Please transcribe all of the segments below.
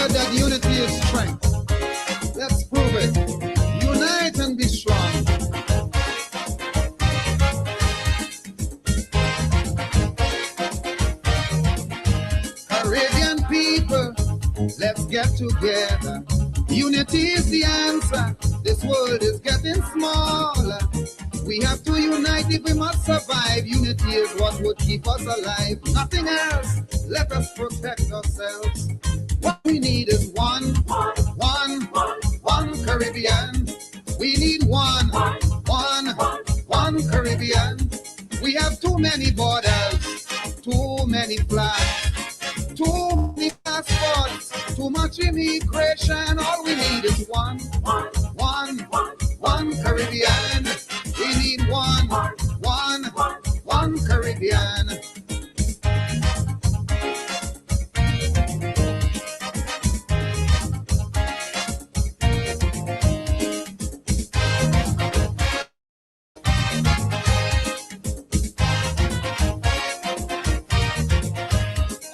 heard that unity is strength. Let's prove it. Unite and be strong. Caribbean people, let's get together. Unity is the answer. This world is getting smaller. We have to unite if we must survive. Unity is what would keep us alive. Nothing else. Let us protect ourselves. What we need is one Caribbean. We need one Caribbean. We have too many borders, too many flags, too many passports, too much immigration. All we need is one Caribbean. We need one Caribbean.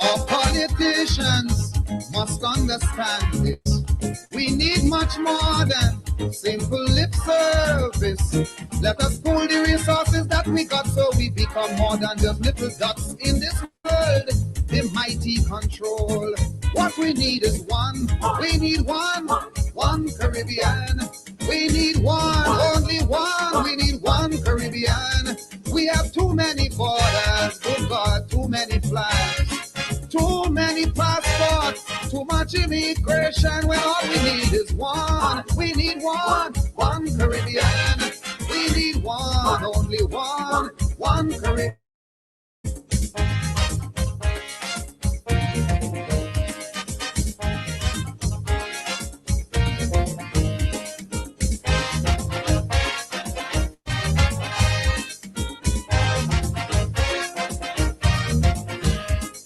Our politicians must understand this. We need much more than simple lip service. Let us pool the resources that we got so we become more than just little dots in this world. The mighty control. What we need is one. We need one Caribbean. We need one, only one. We need one Caribbean. We have too many borders. Oh God, too many flags. Too many passports, too much immigration, when all we need is one. We need one Caribbean. We need one, only one Caribbean.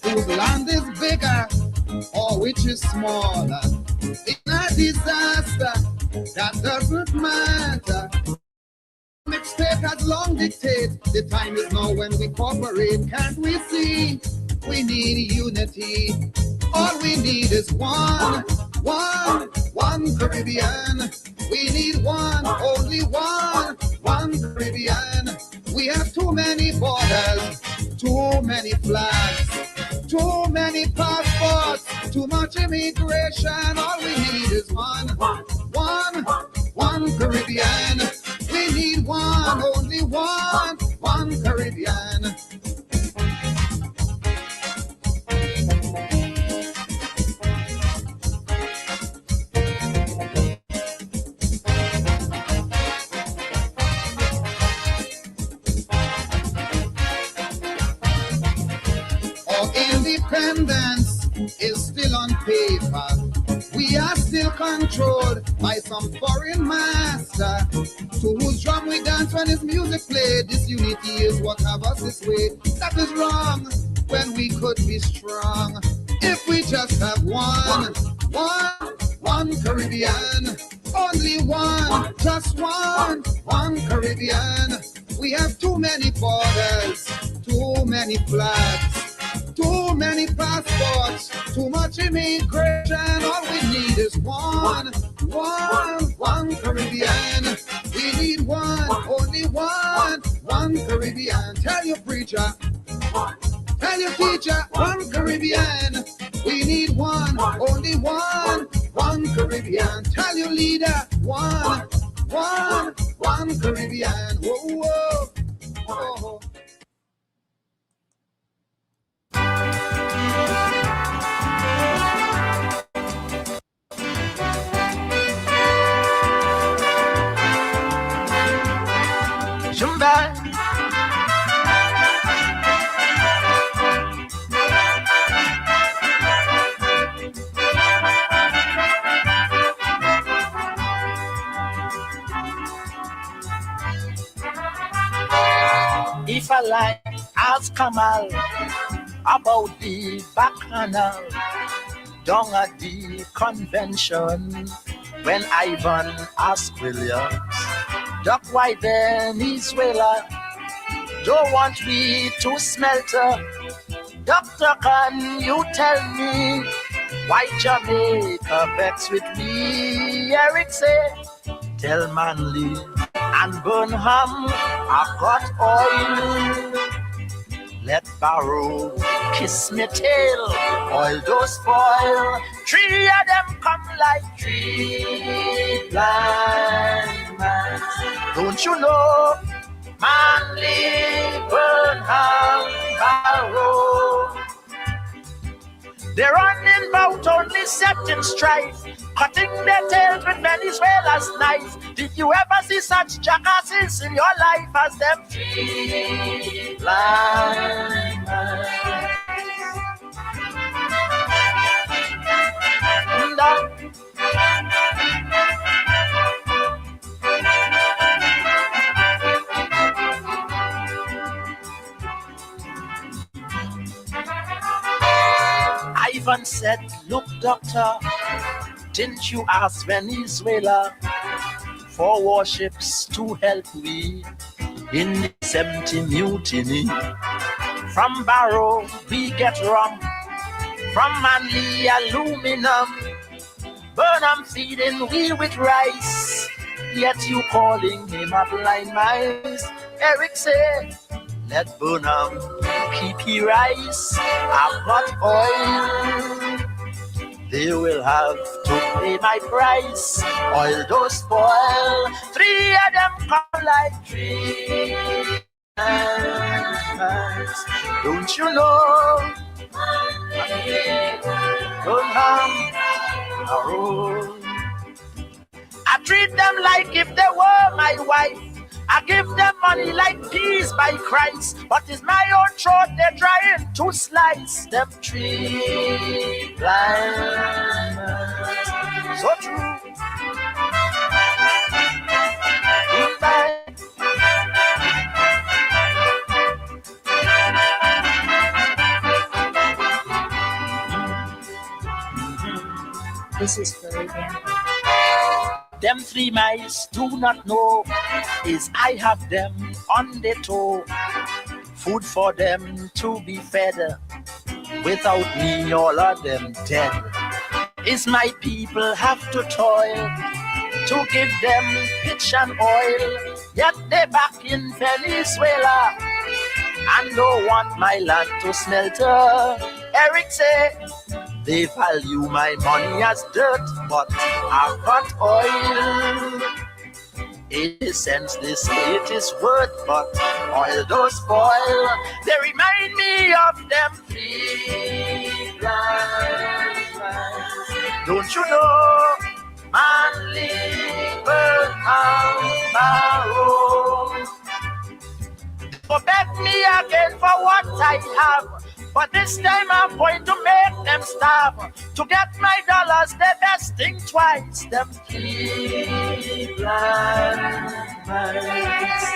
Whose land is bigger or which is smaller. In a disaster, that doesn't matter. Mistake has long dictated. The time is now when we cooperate. Can't we see? We need unity. All we need is one Caribbean. We need one, only one Caribbean. We have too many borders, too many flags, too many passports, too much immigration. All we need is one Caribbean. We need one, only one Caribbean. Independence is still on paper. We are still controlled by some foreign master, to whose drum we dance when his music played. This unity is what have us this way. That is wrong when we could be strong. If we just have one Caribbean, only one, just one Caribbean. We have too many borders, too many flags, too many passports, too much immigration. All we need is one Caribbean. We need one, only one Caribbean. Tell your preacher, tell your teacher, one Caribbean. We need one, only one Caribbean. Tell your leader, one Caribbean. Whoa, whoa, whoa. If I like, ask Kamal about the bacchanal down at the convention when Ivan asked Williams, Doc, why Venezuela don't want we to smelt her? Doctor, can you tell me Why Jamaica vex with me? Eric say, tell Manly and Burnham I got oil. Let Barrow kiss me tail, oil don't spoil. Three of them come like three blind mice. Don't you know? Manly, Burnham, Barrow. They're running about only setting strife, cutting their tails with Venezuela's knife. Did you ever see such jackasses in your life as them three blind mice? Ivan said, look, doctor, didn't you ask Venezuela for warships to help we in the 70 mutiny? From Barrow we get rum, from Manly aluminum. Burnham feeding we with rice, yet you calling him a blind mice. Eric said, let Burnham keep he rice. I've got oil. They will have to pay my price. Oil don't spoil. Three of them come like three. Don't you know? Burnham, Barrow. I treat them like if they were my wife. I give them money like peas by Christ, but it's my own throat they're trying to slice. Them three blind mice. So true. This is very good. Them three mice do not know is I have them on the toe. Food for them to be fed. Without me, all of them dead. Is my people have to toil to give them pitch and oil. Yet they back in Venezuela and don't want my land to smelter. Eric say, they value my money as dirt, but I've got oil. 80 cents they say it is worth, but oil don't spoil. They remind me of them three blind mice. Don't you know? Manly, Burnham, Barrow. Beg me again for what I have, but this time I'm going to make them starve. To get my dollars, they best think twice. Them three blind mice.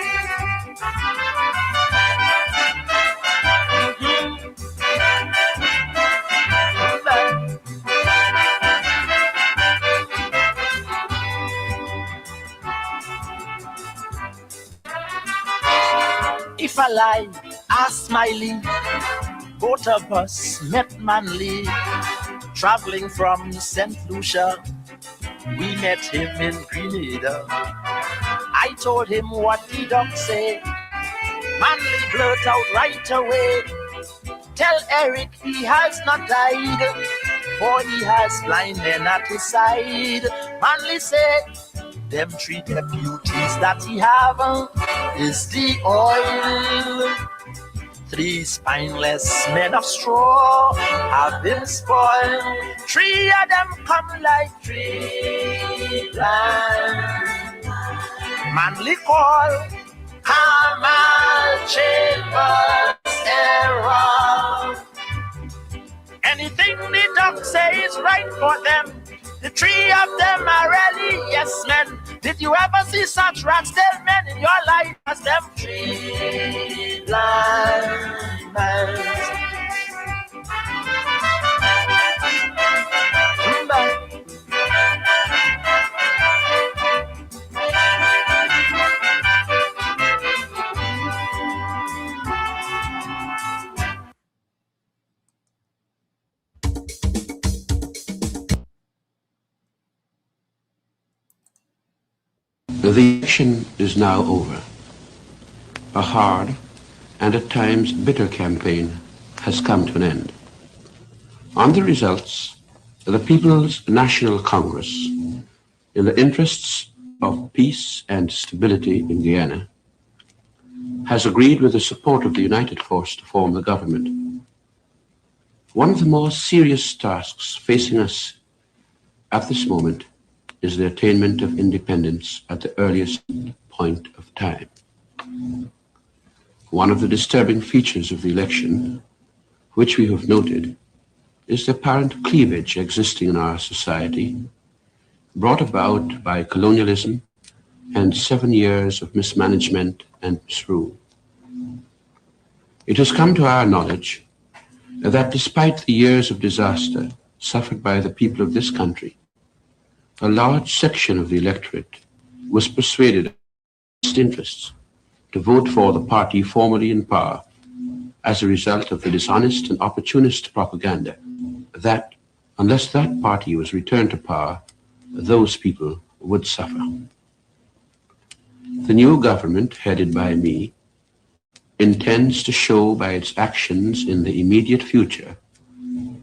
If I lie, ask Smiley. Both of us met Manly, traveling from St. Lucia. We met him in Grenada. I told him what the doc say. Manly blurt out right away. Tell Eric he has not died, for he has blind men at his side. Manly said, them three deputies that he have is the oil. Three spineless men of straw have been spoiled. Three of them come like three blind. Manly call, Kamal Chambers error. Anything the doc say is right for them. The three of them are really yes men. Did you ever see such ratsdale men in your life as them three blind mice? The election is now over. A hard and at times bitter campaign has come to an end. On the results, the People's National Congress, in the interests of peace and stability in Guyana, has agreed with the support of the United Force to form the government. One of the more serious tasks facing us at this moment is the attainment of independence at the earliest point of time. One of the disturbing features of the election, which we have noted, is the apparent cleavage existing in our society, brought about by colonialism and 7 years of mismanagement and misrule. It has come to our knowledge that despite the years of disaster suffered by the people of this country, a large section of the electorate was persuaded of its interests to vote for the party formerly in power as a result of the dishonest and opportunist propaganda that, unless that party was returned to power, those people would suffer. The new government, headed by me, intends to show by its actions in the immediate future,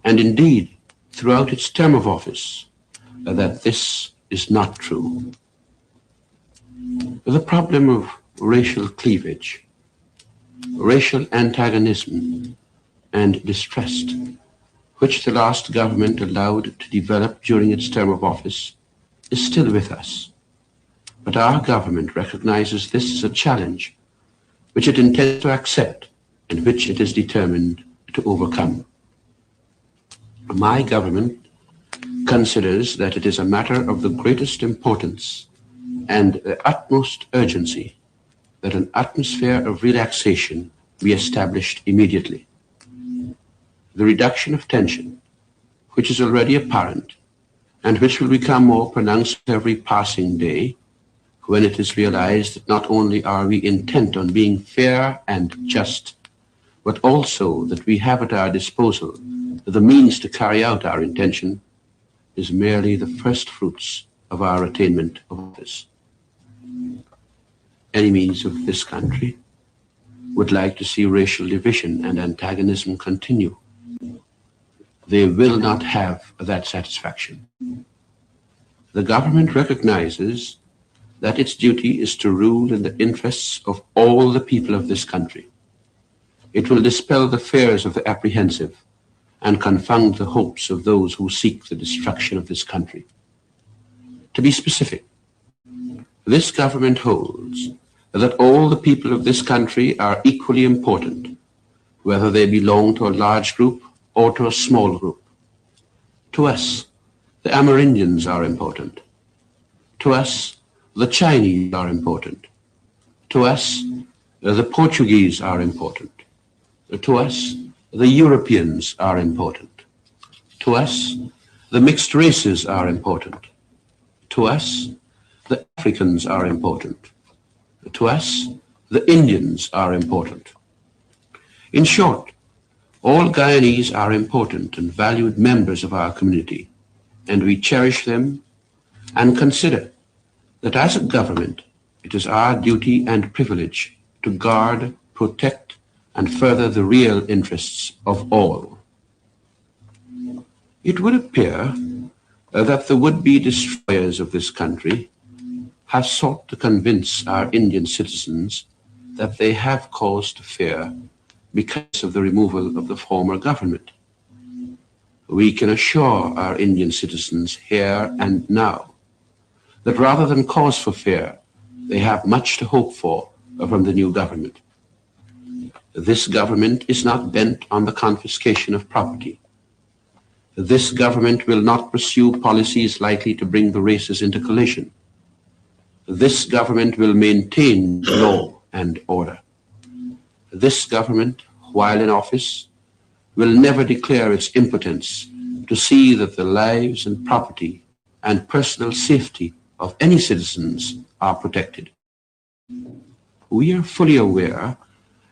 and indeed throughout its term of office, that this is not true. The problem of racial cleavage, racial antagonism, and distrust, which the last government allowed to develop during its term of office, is still with us. But our government recognizes this as a challenge which it intends to accept and which it is determined to overcome. My government considers that it is a matter of the greatest importance and the utmost urgency that an atmosphere of relaxation be established immediately. The reduction of tension, which is already apparent and which will become more pronounced every passing day, when it is realized that not only are we intent on being fair and just, but also that we have at our disposal the means to carry out our intention, is merely the first fruits of our attainment of office. Enemies of this country would like to see racial division and antagonism continue. They will not have that satisfaction. The government recognizes that its duty is to rule in the interests of all the people of this country. It will dispel the fears of the apprehensive and confound the hopes of those who seek the destruction of this country. To be specific, this government holds that all the people of this country are equally important, whether they belong to a large group or to a small group. To us, the Amerindians are important. To us, the Chinese are important. To us, the Portuguese are important. To us, the Europeans are important. To us, the mixed races are important. To us, the Africans are important. To us, the Indians are important. In short, all Guyanese are important and valued members of our community, and we cherish them and consider that as a government, it is our duty and privilege to guard, protect, and further the real interests of all. It would appear that the would-be destroyers of this country have sought to convince our Indian citizens that they have cause to fear because of the removal of the former government. We can assure our Indian citizens here and now that rather than cause for fear, they have much to hope for from the new government. This government is not bent on the confiscation of property. This government will not pursue policies likely to bring the races into collision. This government will maintain law and order. This government, while in office, will never declare its impotence to see that the lives and property and personal safety of any citizens are protected. We are fully aware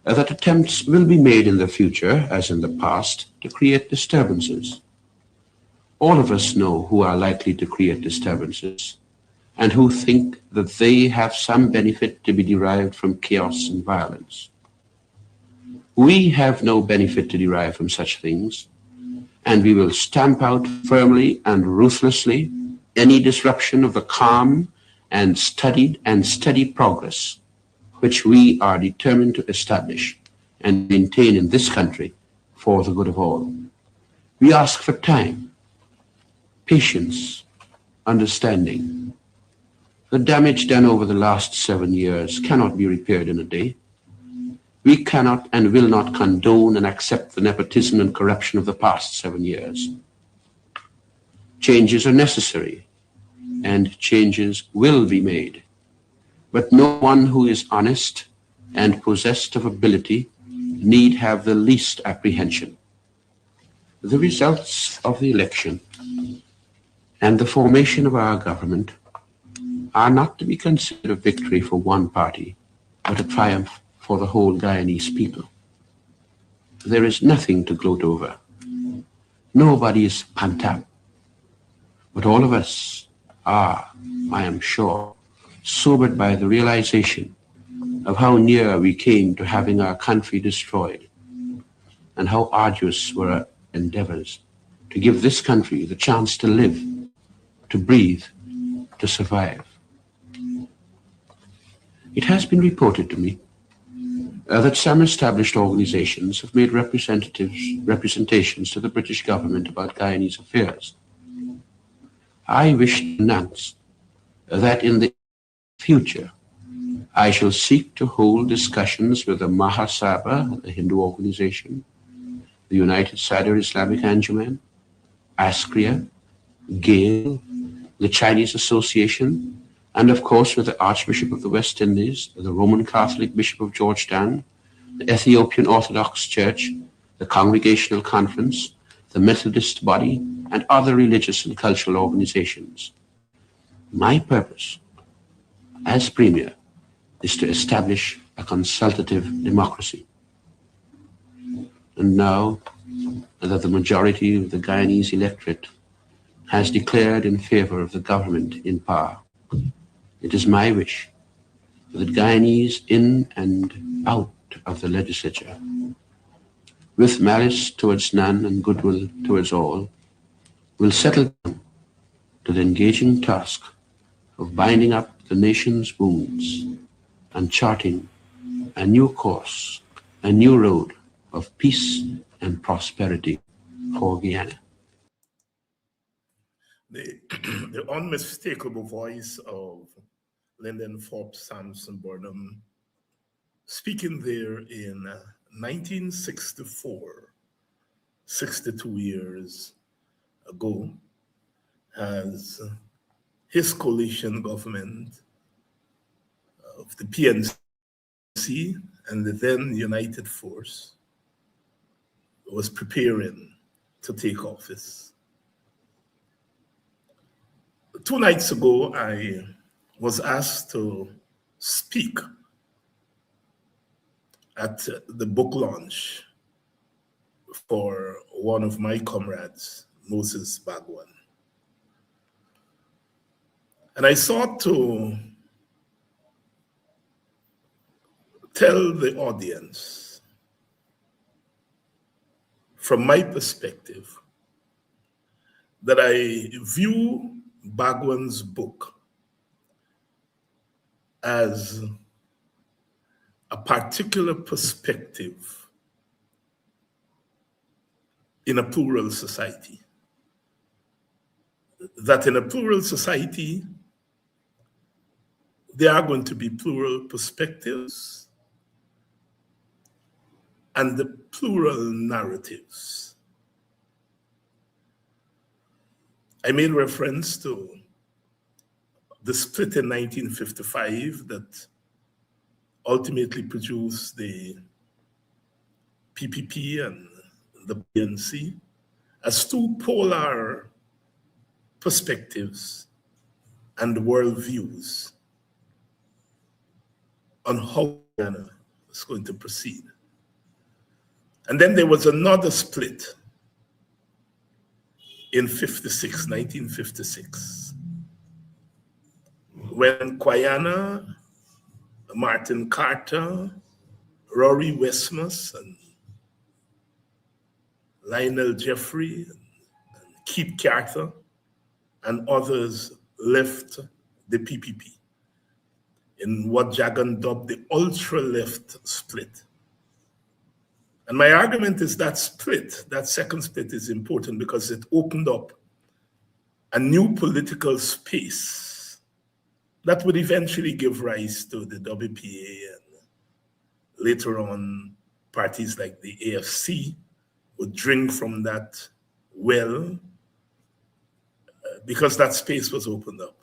that attempts will be made in the future, as in the past, to create disturbances. All of us know who are likely to create disturbances, and who think that they have some benefit to be derived from chaos and violence. We have no benefit to derive from such things, and we will stamp out firmly and ruthlessly any disruption of the calm and steady progress which we are determined to establish and maintain in this country for the good of all. We ask for time, patience, understanding. The damage done over the last 7 years cannot be repaired in a day. We cannot and will not condone and accept the nepotism and corruption of the past 7 years. Changes are necessary, and changes will be made. But no one who is honest and possessed of ability need have the least apprehension. The results of the election and the formation of our government are not to be considered a victory for one party, but a triumph for the whole Guyanese people. There is nothing to gloat over. Nobody is pumped up. But all of us are, I am sure, sobered by the realization of how near we came to having our country destroyed, and how arduous were our endeavors to give this country the chance to live, to breathe, to survive. It has been reported to me that some established organizations have made representations to the British government about Guyanese affairs. I wish to announce that in the future, I shall seek to hold discussions with the Mahasabha, the Hindu organization, the United Sadr Islamic Anjuman, ASCRIA, GAIL, the Chinese Association, and of course with the Archbishop of the West Indies, the Roman Catholic Bishop of Georgetown, the Ethiopian Orthodox Church, the Congregational Conference, the Methodist Body, and other religious and cultural organizations. My purpose as Premier is to establish a consultative democracy. And now that the majority of the Guyanese electorate has declared in favor of the government in power, it is my wish that Guyanese in and out of the legislature, with malice towards none and goodwill towards all, will settle down to the engaging task of binding up the nation's wounds and charting a new course, a new road of peace and prosperity for Guyana. The unmistakable voice of Lyndon Forbes Burnham, speaking there in 1964, 62 years ago, as his coalition government of the PNC and the then United Force was preparing to take office. 2 nights ago, I was asked to speak at the book launch for one of my comrades, Moses Bagwan. And I sought to tell the audience, from my perspective, that I view Bagwan's book as a particular perspective in a plural society. That in a plural society, there are going to be plural perspectives and the plural narratives. I made reference to the split in 1955 that ultimately produced the PPP and the PNC as 2 polar perspectives and worldviews on how Ghana is going to proceed. And then there was another split in 1956, when Guyana, Martin Carter, Rory Westmus, and Lionel Jeffrey, and Keith Carter, and others left the PPP in what Jagan dubbed the ultra-left split. And my argument is that split, that second split, is important because it opened up a new political space that would eventually give rise to the WPA and later on parties like the AFC would drink from that well because that space was opened up.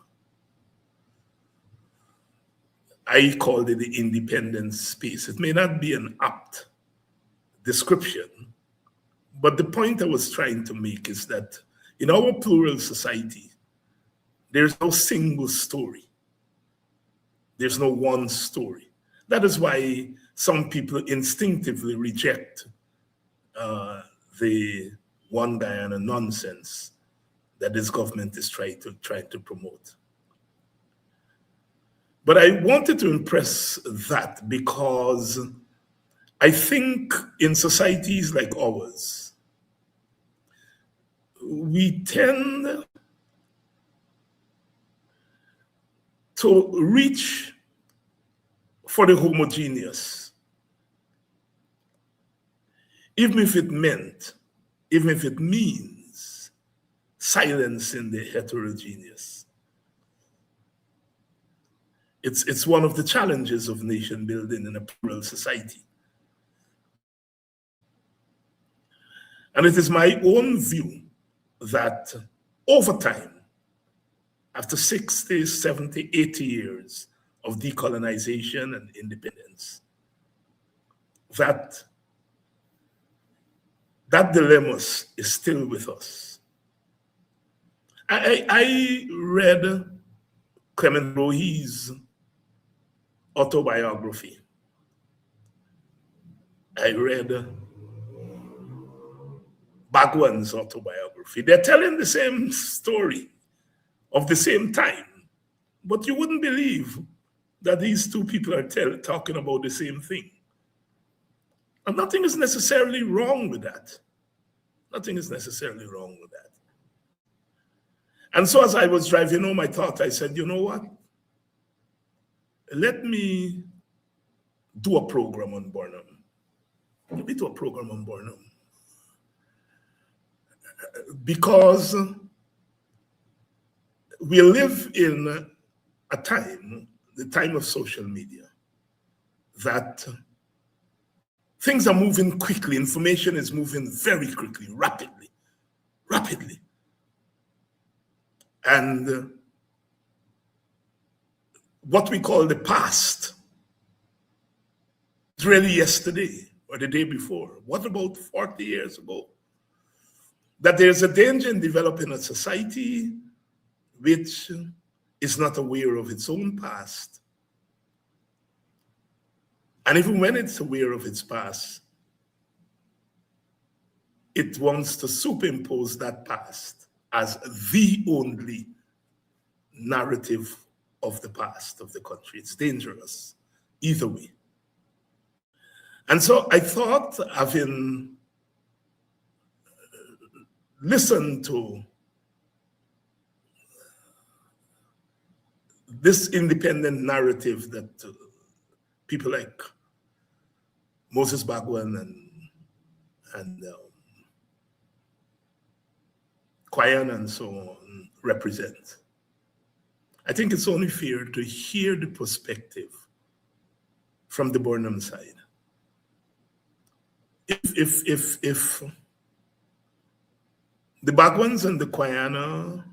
I called it the independent space. It may not be an apt description, but the point I was trying to make is that in our plural society, there's no single story. There's no one story. That is why some people instinctively reject the one Guyana nonsense that this government is trying to promote. But I wanted to impress that because I think in societies like ours, we tend to reach for the homogeneous, even if it means silencing the heterogeneous. It's one of the challenges of nation building in a plural society. And it is my own view that over time, after 60, 70, 80 years of decolonization and independence, that dilemma is still with us. I read Clement Rohi's autobiography. I read Bhagwan's autobiography. They're telling the same story of the same time, but you wouldn't believe that these two people are talking about the same thing. And nothing is necessarily wrong with that. Nothing is necessarily wrong with that. And so as I was driving home, I thought, I said, you know what? Let me do a program on Burnham. Let me do a program on Burnham. Because we live in a time, the time of social media, that things are moving quickly. Information is moving very quickly, rapidly. And what we call the past is really yesterday or the day before. What about 40 years ago? That there's a danger in developing a society which is not aware of its own past. And even when it's aware of its past, it wants to superimpose that past as the only narrative of the past of the country. It's dangerous either way. And so I thought, having listened to this independent narrative that people like Moses Bhagwan and Guyana and so on represent, I think it's only fair to hear the perspective from the Burnham side. If the Bhagwans and the Guyana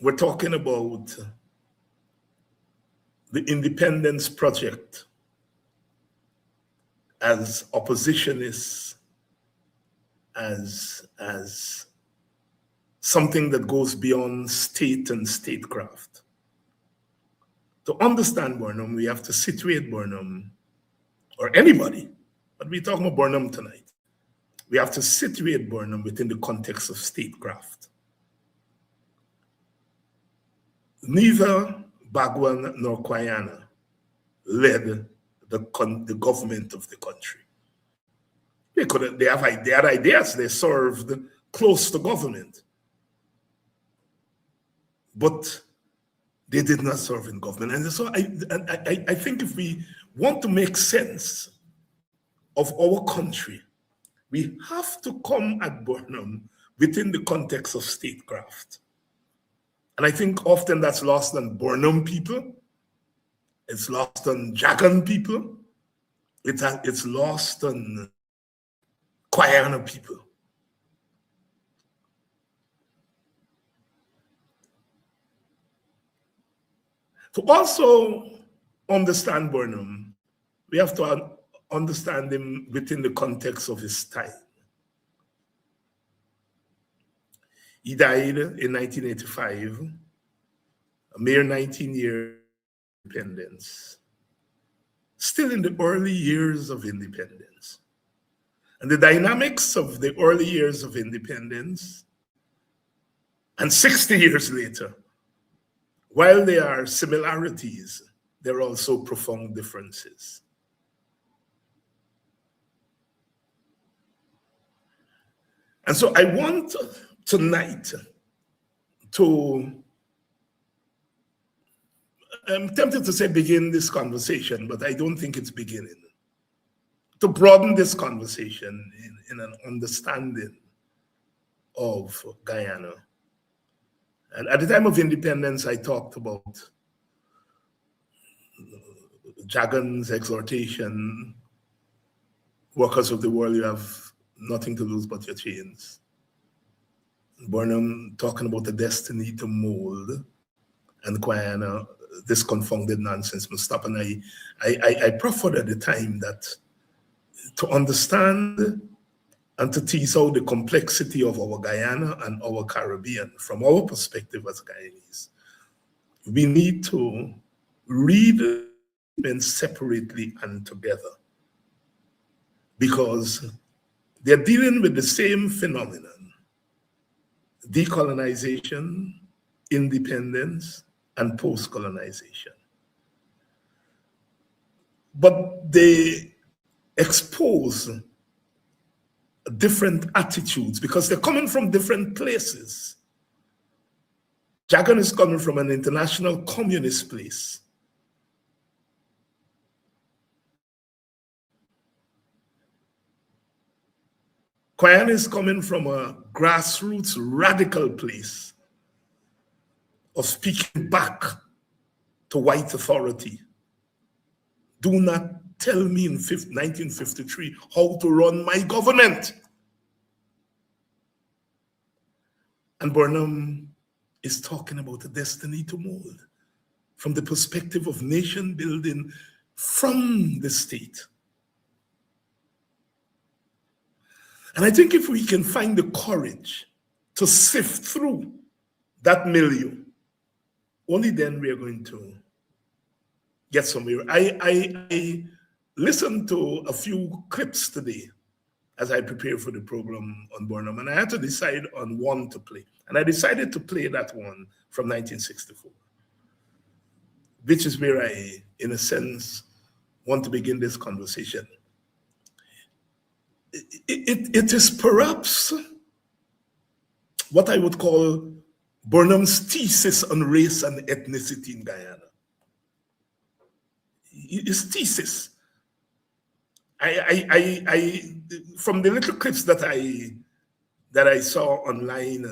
were talking about the independence project as oppositionists, as something that goes beyond state and statecraft. To understand Burnham, we have to situate Burnham, or anybody, but we're talking about Burnham tonight. We have to situate Burnham within the context of statecraft. neither Bagwan nor Guyana led the government of the country. They had ideas, they served close to government, but they did not serve in government. And so I think if we want to make sense of our country, we have to come at Burnham within the context of statecraft. And I think often that's lost on Burnham people, it's lost on Jagan people, it's lost on Guyana people. To also understand Burnham, we have to understand him within the context of his time. He died in 1985, a mere 19-year independence, still in the early years of independence. And the dynamics of the early years of independence, and 60 years later, while there are similarities, there are also profound differences. And so I want tonight to, I'm tempted to say begin this conversation, but I don't think it's beginning. To broaden this conversation in an understanding of Guyana. And at the time of independence, I talked about Jagan's exhortation, workers of the world, you have nothing to lose but your chains. Burnham talking about the destiny to mold, and Guyana, this confounded nonsense must stop. And I proffered at the time that to understand and to tease out the complexity of our Guyana and our Caribbean from our perspective as Guyanese, we need to read them separately and together, because they're dealing with the same phenomenon: decolonization, independence, and post-colonization. But they expose different attitudes because they're coming from different places. Jagan is coming from an international communist place. Guyana is coming from a grassroots radical place of speaking back to white authority. Do not tell me in 1953 how to run my government. And Burnham is talking about the destiny to mold from the perspective of nation building from the state. And I think if we can find the courage to sift through that milieu, only then we are going to get somewhere. I listened to a few clips today as I prepared for the program on Burnham, and I had to decide on one to play. And I decided to play that one from 1964, which is where I, in a sense, want to begin this conversation. It is perhaps what I would call Burnham's thesis on race and ethnicity in Guyana. His thesis. From the little clips that I saw online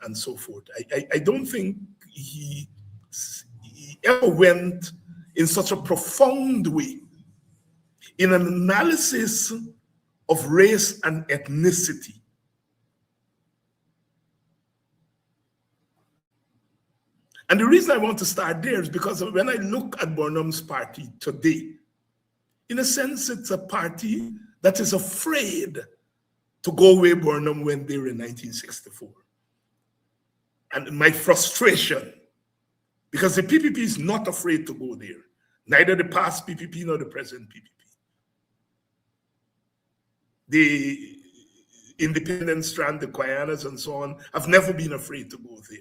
and so forth, I don't think he ever went in such a profound way in an analysis of race and ethnicity. And the reason I want to start there is because when I look at Burnham's party today, in a sense, it's a party that is afraid to go where Burnham went there in 1964. And my frustration, because the PPP is not afraid to go there, neither the past PPP nor the present PPP. The independent strand, the Guyanas and so on, have never been afraid to go there.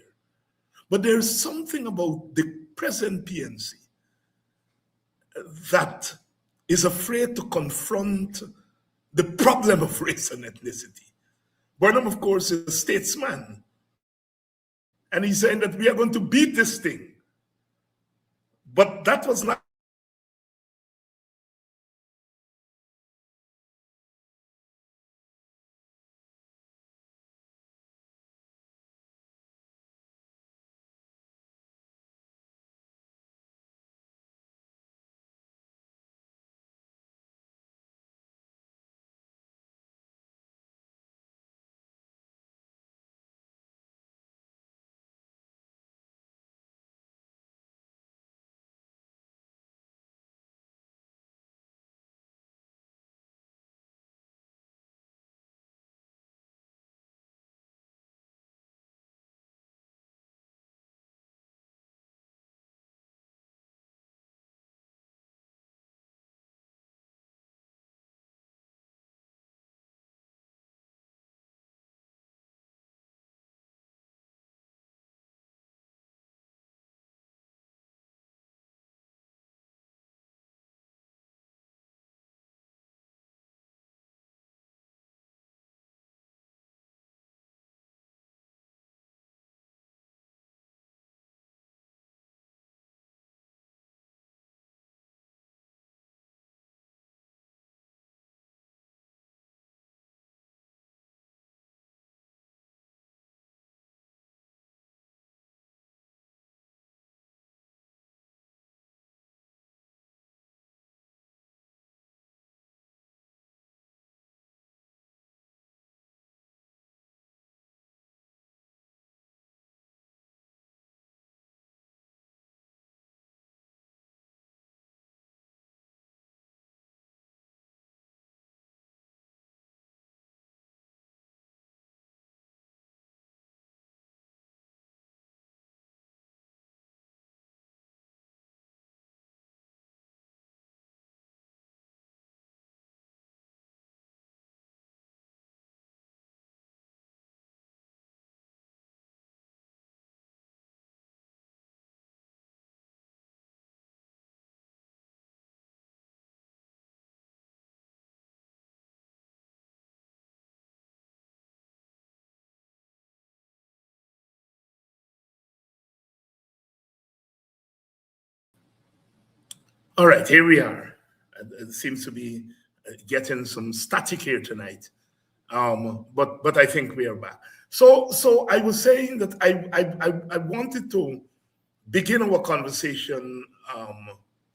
But there's something about the present PNC that is afraid to confront the problem of race and ethnicity. Burnham, of course, is a statesman. And he's saying that we are going to beat this thing. But that was not. All right, here we are. It seems to be getting some static here tonight, but I think we are back. So I was saying that I wanted to begin our conversation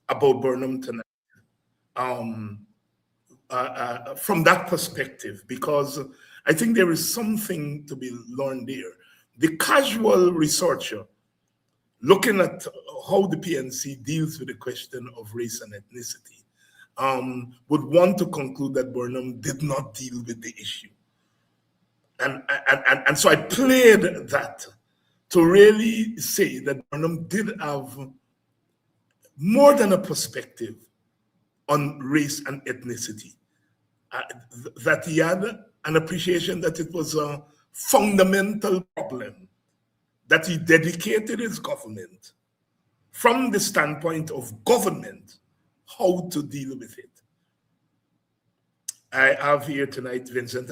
about Burnham tonight from that perspective, because I think there is something to be learned there. The casual researcher looking at how the PNC deals with the question of race and ethnicity would want to conclude that Burnham did not deal with the issue. And so I played that to really say that Burnham did have more than a perspective on race and ethnicity, that he had an appreciation that it was a fundamental problem, that he dedicated his government from the standpoint of government, how to deal with it. I have here tonight Vincent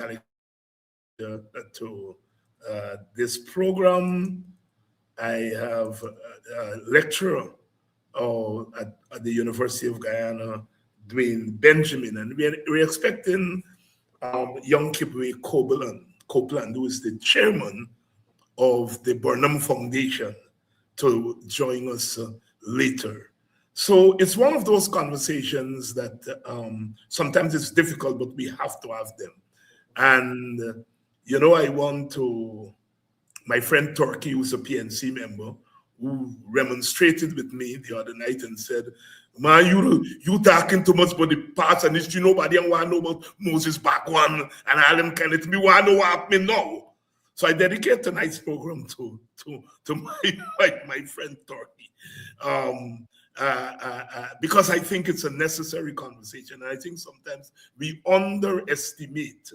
to this program. I have a lecturer at the University of Guyana, Dwayne Benjamin, and we're expecting young Kibwe Copeland, who is the chairman of the Burnham Foundation, to join us later. So it's one of those conversations that sometimes it's difficult, but we have to have them. And, you know, I want to, my friend Turkey, who's a PNC member, who remonstrated with me the other night and said, man, you talking too much about the past and history. Nobody want to know about Moses back one and all them kind of things. Me want to know what happened now. So I dedicate tonight's program to my friend Turkey, because I think it's a necessary conversation. And I think sometimes we underestimate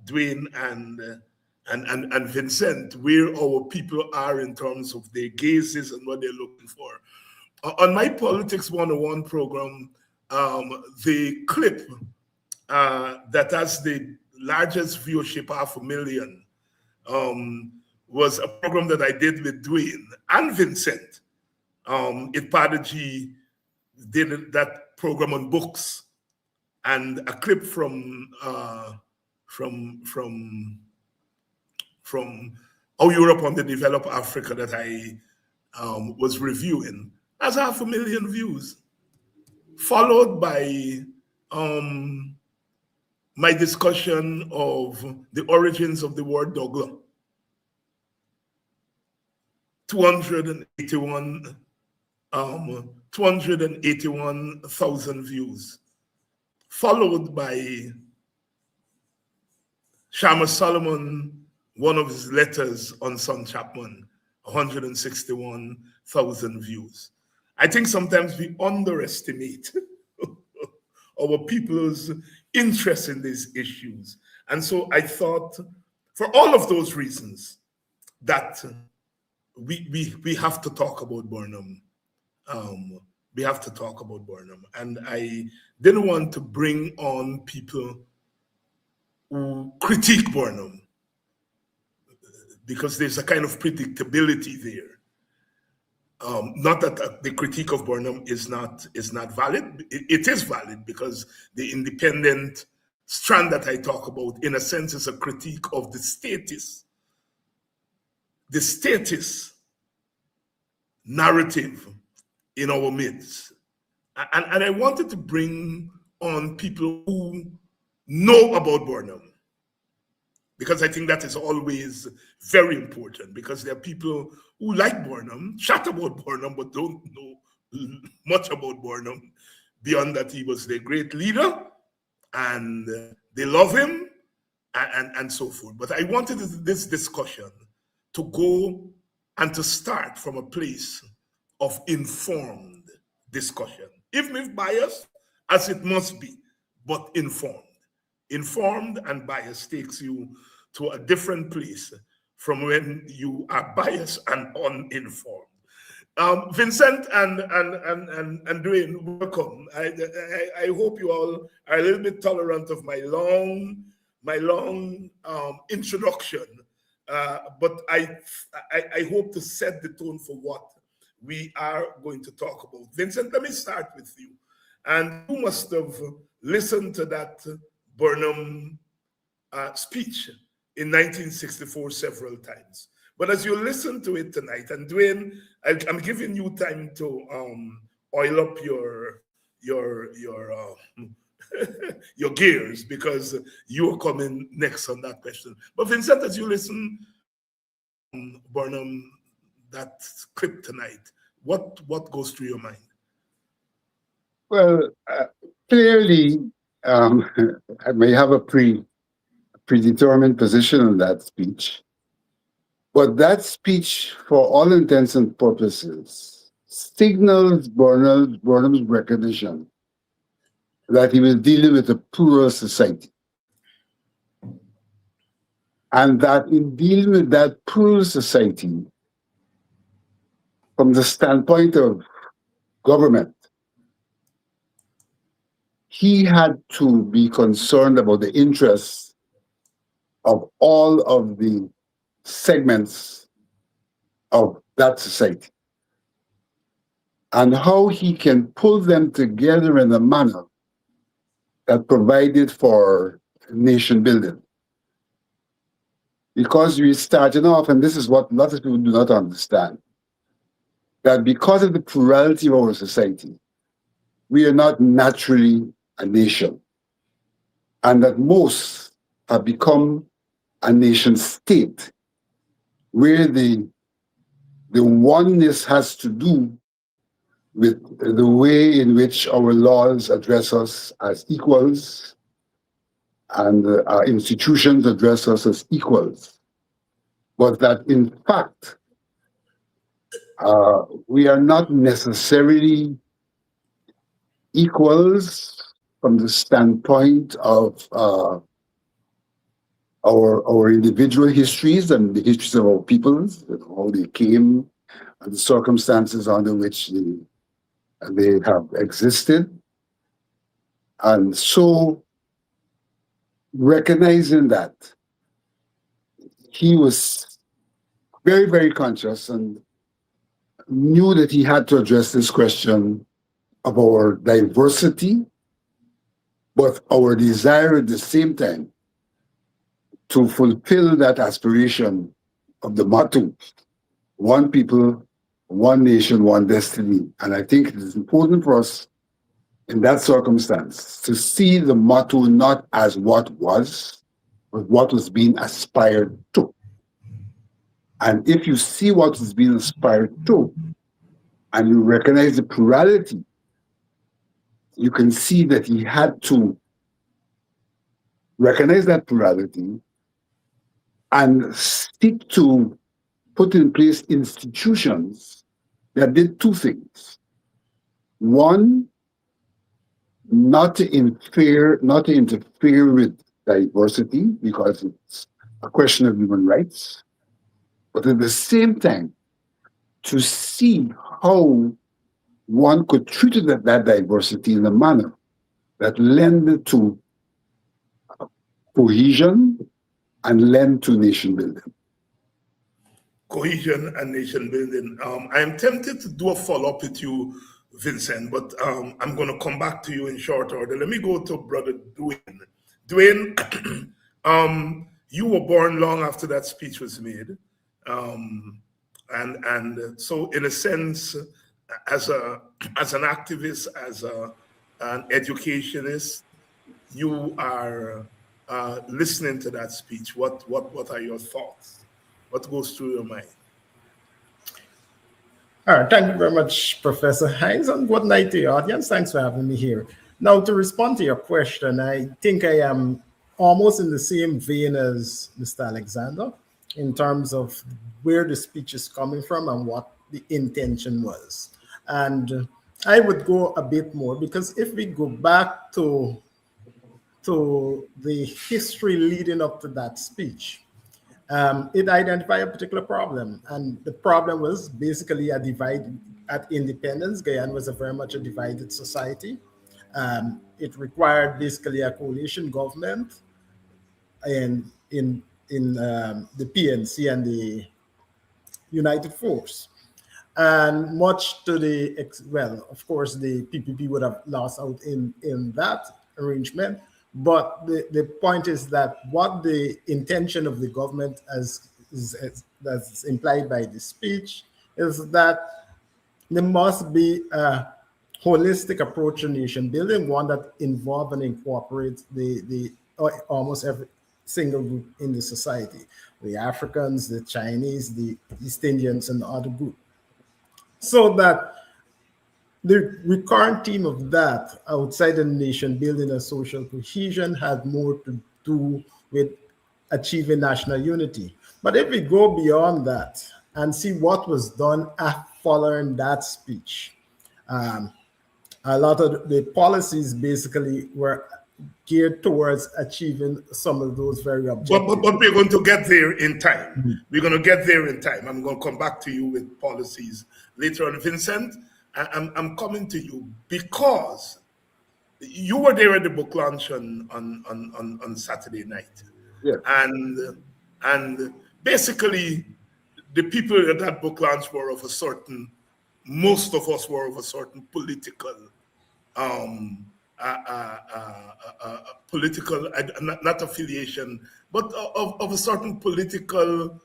Dwayne and Vincent, where our people are in terms of their gazes and what they're looking for. On my Politics 101 program, the clip that has the largest viewership, 500,000, was a program that I did with Dwayne and Vincent. Ipadaji did that program on books, and a clip from How Europe Underdeveloped Africa that I was reviewing has 500,000 views, followed by my discussion of the origins of the word Douglas. 281,000 views, followed by Shama Solomon, one of his letters on Son Chapman, 161,000 views. I think sometimes we underestimate our people's interest in these issues. And so I thought, for all of those reasons, that we have to talk about Burnham. We have to talk about Burnham. And I didn't want to bring on people who critique Burnham, because there's a kind of predictability there. Not that the critique of Burnham is not valid. It is valid, because the independent strand that I talk about, in a sense, is a critique of the status narrative in our midst. And I wanted to bring on people who know about Burnham, because I think that is always very important, because there are people who like Burnham, chat about Burnham, but don't know much about Burnham beyond that he was their great leader and they love him and so forth. But I wanted this discussion to go and to start from a place of informed discussion. Even if biased, as it must be, but informed. Informed and biased takes you to a different place from when you are biased and uninformed. Vincent and Dwayne, welcome. I hope you all are a little bit tolerant of my long introduction, but I hope to set the tone for what we are going to talk about. Vincent, let me start with you. And you must have listened to that Burnham speech in 1964 several times. But as you listen to it tonight, and Dwayne, I'm giving you time to oil up your your gears, because you are coming next on that question. But Vincent, as you listen Burnham, that clip tonight, what goes through your mind? Well, clearly, I may have a predetermined position on that speech, but that speech, for all intents and purposes, signals Burnham's recognition that he was dealing with a plural society, and that in dealing with that plural society, from the standpoint of government, he had to be concerned about the interests of all of the segments of that society, and how he can pull them together in a manner that provided for nation building. Because we started off, and this is what a lot of people do not understand, that because of the plurality of our society, we are not naturally a nation, and that most have become a nation state, where the oneness has to do with the way in which our laws address us as equals, and our institutions address us as equals, but that in fact, we are not necessarily equals from the standpoint of our individual histories and the histories of our peoples, how they came, and the circumstances under which they have existed. And so, recognizing that, he was very, very conscious and knew that he had to address this question of our diversity, but our desire at the same time to fulfill that aspiration of the motto, one people, one nation, one destiny. And I think it is important for us in that circumstance to see the motto not as what was, but what was being aspired to. And if you see what is being aspired to, and you recognize the plurality, you can see that he had to recognize that plurality and seek to put in place institutions that did two things. One, not to interfere with diversity, because it's a question of human rights, but at the same time, to see how one could treat that diversity in a manner that lend to cohesion and lend to nation building. Cohesion and nation building. I am tempted to do a follow-up with you, Vincent, but I'm going to come back to you in short order. Let me go to Brother Dwayne. Dwayne, you were born long after that speech was made. And so in a sense, as an activist, as an educationist, you are listening to that speech. What are your thoughts? What goes through your mind? All right, thank you very much, Professor Hines, and good night to your audience. Thanks for having me here. Now, to respond to your question, I think I am almost in the same vein as Mr. Alexander in terms of where the speech is coming from and what the intention was. And I would go a bit more, because if we go back to the history leading up to that speech, it identified a particular problem. And the problem was basically a divide at independence. Guyana was very much a divided society. It required basically a coalition government in the PNC and the United Force. And much to well, of course, the PPP would have lost out in that arrangement. But the point is that what the intention of the government as implied by the speech is that there must be a holistic approach to nation building, one that involves and incorporates the almost every single group in the society, the Africans, the Chinese, the East Indians, and the other group. So that the recurrent theme of that, outside the nation building and social cohesion, had more to do with achieving national unity. But if we go beyond that and see what was done following that speech, a lot of the policies basically were geared towards achieving some of those very objectives. But we're going to get there in time. Mm-hmm. We're going to get there in time. I'm going to come back to you with policies later on. Vincent, I'm coming to you because you were there at the book launch on Saturday night. Yeah. And basically, the people at that book launch were of a certain, most of us were of a certain political, not affiliation, but of a certain political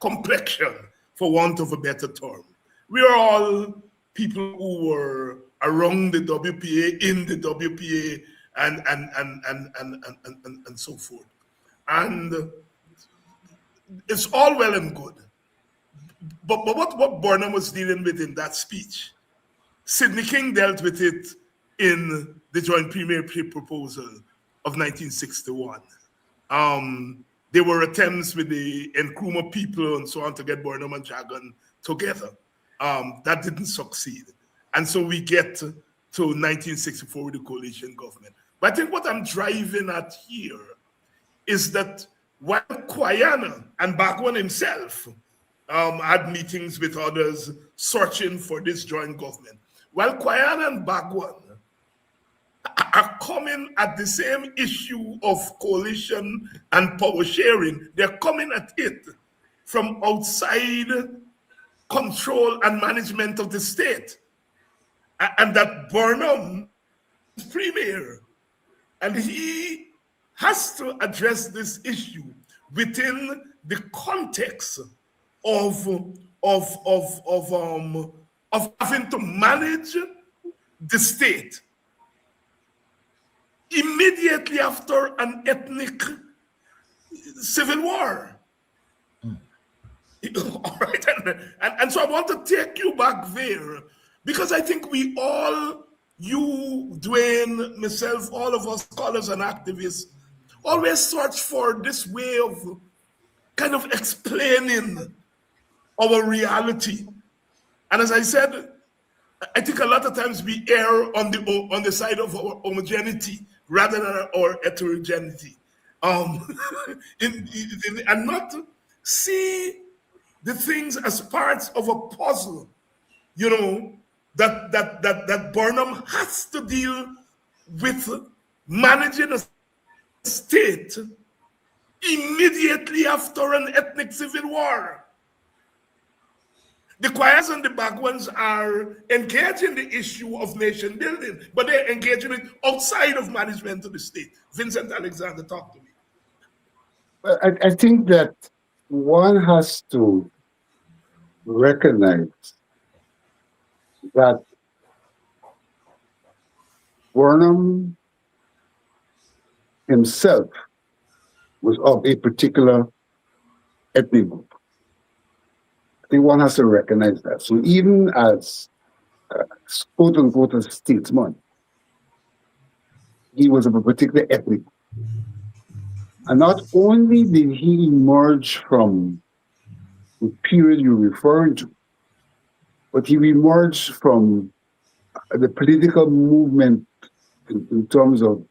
complexion, for want of a better term. We are all people who were around the WPA, in the WPA, and so forth. And it's all well and good. But what Burnham was dealing with in that speech, Sidney King dealt with it in the Joint Premiership Proposal of 1961. There were attempts with the Nkrumah people and so on to get Burnham and Jagan together. That didn't succeed. And so we get to 1964 with the coalition government. But I think what I'm driving at here is that while Guyana and Bagwan himself had meetings with others searching for this joint government, while Guyana and Bagwan are coming at the same issue of coalition and power sharing, they're coming at it from outside control and management of the state. And that Burnham is premier, and he has to address this issue within the context of having to manage the state immediately after an ethnic civil war. All right, and so I want to take you back there, because I think we all, you, Dwayne, myself, all of us scholars and activists, always search for this way of kind of explaining our reality. And as I said, I think a lot of times we err on the side of our homogeneity rather than our heterogeneity, and not see the things as parts of a puzzle, you know, that Burnham has to deal with managing a state immediately after an ethnic civil war. The Quayas and the Bagwans are engaged in the issue of nation building, but they're engaged in it outside of management of the state. Vincent Alexander, talk to me. Well, I think that one has to recognize that Burnham himself was of a particular ethnic group. I think one has to recognize that. So even as quote unquote a statesman, he was of a particular ethnic group. And not only did he emerge from the period you're referring to, but he emerged from the political movement in terms of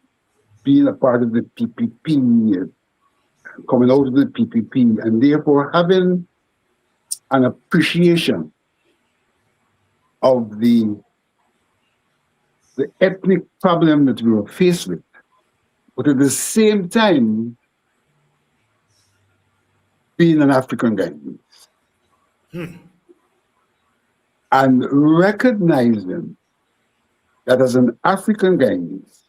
being a part of the PPP, coming out of the PPP, and therefore having an appreciation of the ethnic problem that we were faced with, but at the same time being an African Guyanese. And recognizing that as an African Guyanese,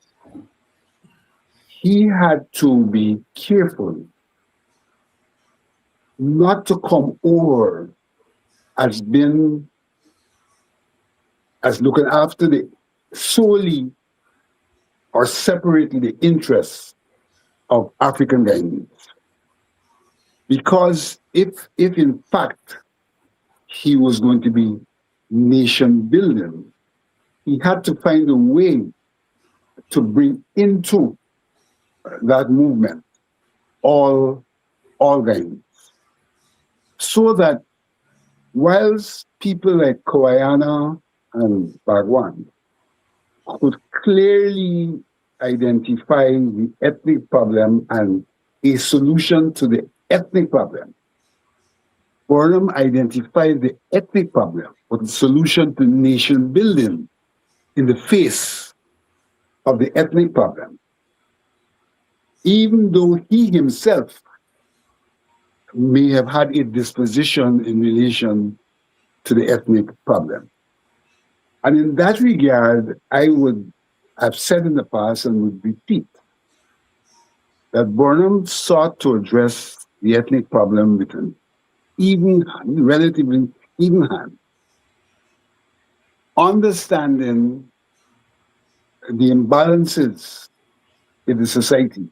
he had to be careful not to come over as looking after the solely or separately the interests of African Guyanese. Because if in fact he was going to be nation building, he had to find a way to bring into that movement all Guyanese, so that whilst people like Guyana and Bagwan could clearly identify the ethnic problem and a solution to the ethnic problem, Burnham identified the ethnic problem with the solution to nation building in the face of the ethnic problem, even though he himself may have had a disposition in relation to the ethnic problem. And in that regard, I would have said in the past and would repeat that Burnham sought to address the ethnic problem with an relatively even hand, understanding the imbalances in the society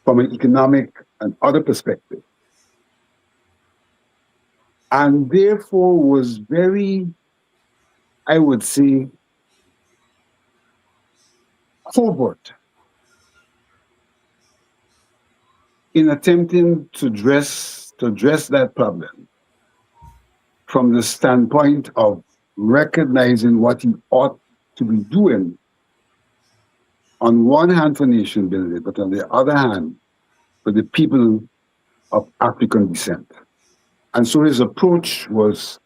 from an economic and other perspective, and therefore was very, I would say, covert in attempting to address that problem from the standpoint of recognizing what he ought to be doing on one hand for nation building, but on the other hand for the people of African descent. And so his approach was,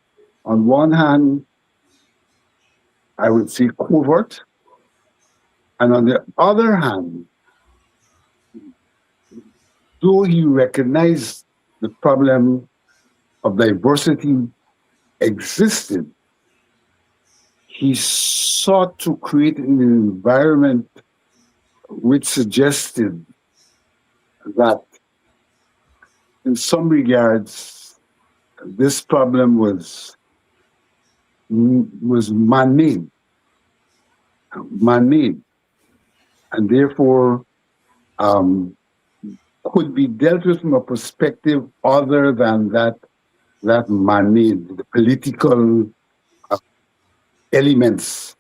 on one hand, I would say covert, and on the other hand, though he recognized the problem of diversity existed, he sought to create an environment which suggested that in some regards, this problem was man-made, and therefore could be dealt with from a perspective other than that man-made, the political elements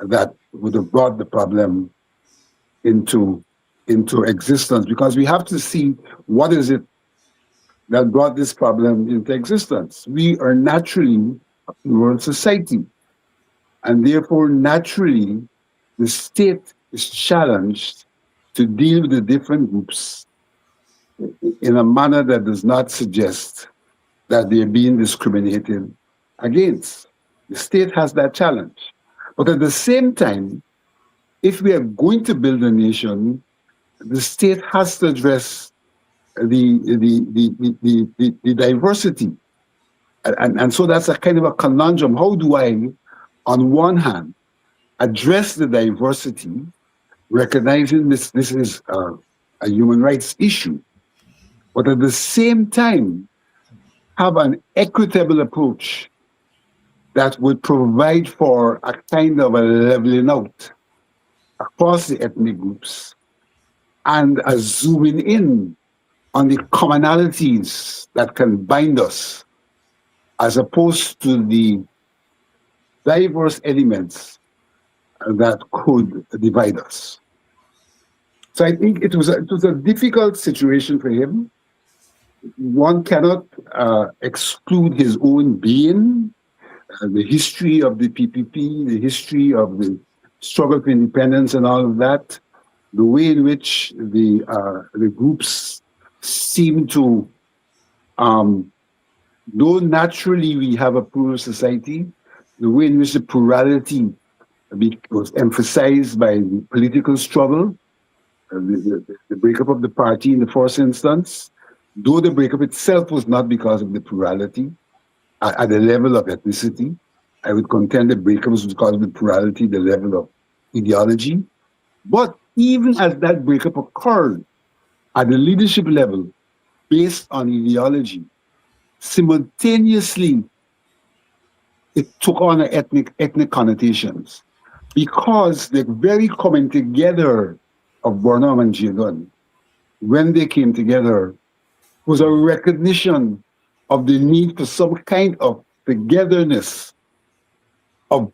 that would have brought the problem into existence. Because we have to see what is it that brought this problem into existence. We are naturally a plural society, and therefore naturally the state is challenged to deal with the different groups in a manner that does not suggest that they're being discriminated against. The state has that challenge. But at the same time, if we are going to build a nation, the state has to address the diversity. And so that's a kind of a conundrum. How do I, on one hand, address the diversity, recognizing this is a human rights issue, but at the same time, have an equitable approach that would provide for a kind of a leveling out across the ethnic groups and a zooming in on the commonalities that can bind us, as opposed to the diverse elements that could divide us. So I think it was a difficult situation for him. One cannot exclude his own being, the history of the PPP, the history of the struggle for independence and all of that, the way in which the groups seem to, though naturally we have a plural society, the way in which the plurality was emphasized by the political struggle, the breakup of the party in the first instance, though the breakup itself was not because of the plurality at the level of ethnicity. I would contend the breakup was because of the plurality, the level of ideology. But even as that breakup occurred at the leadership level, based on ideology, simultaneously it took on ethnic connotations, because the very coming together of Burnham and Guyana, when they came together, was a recognition of the need for some kind of togetherness of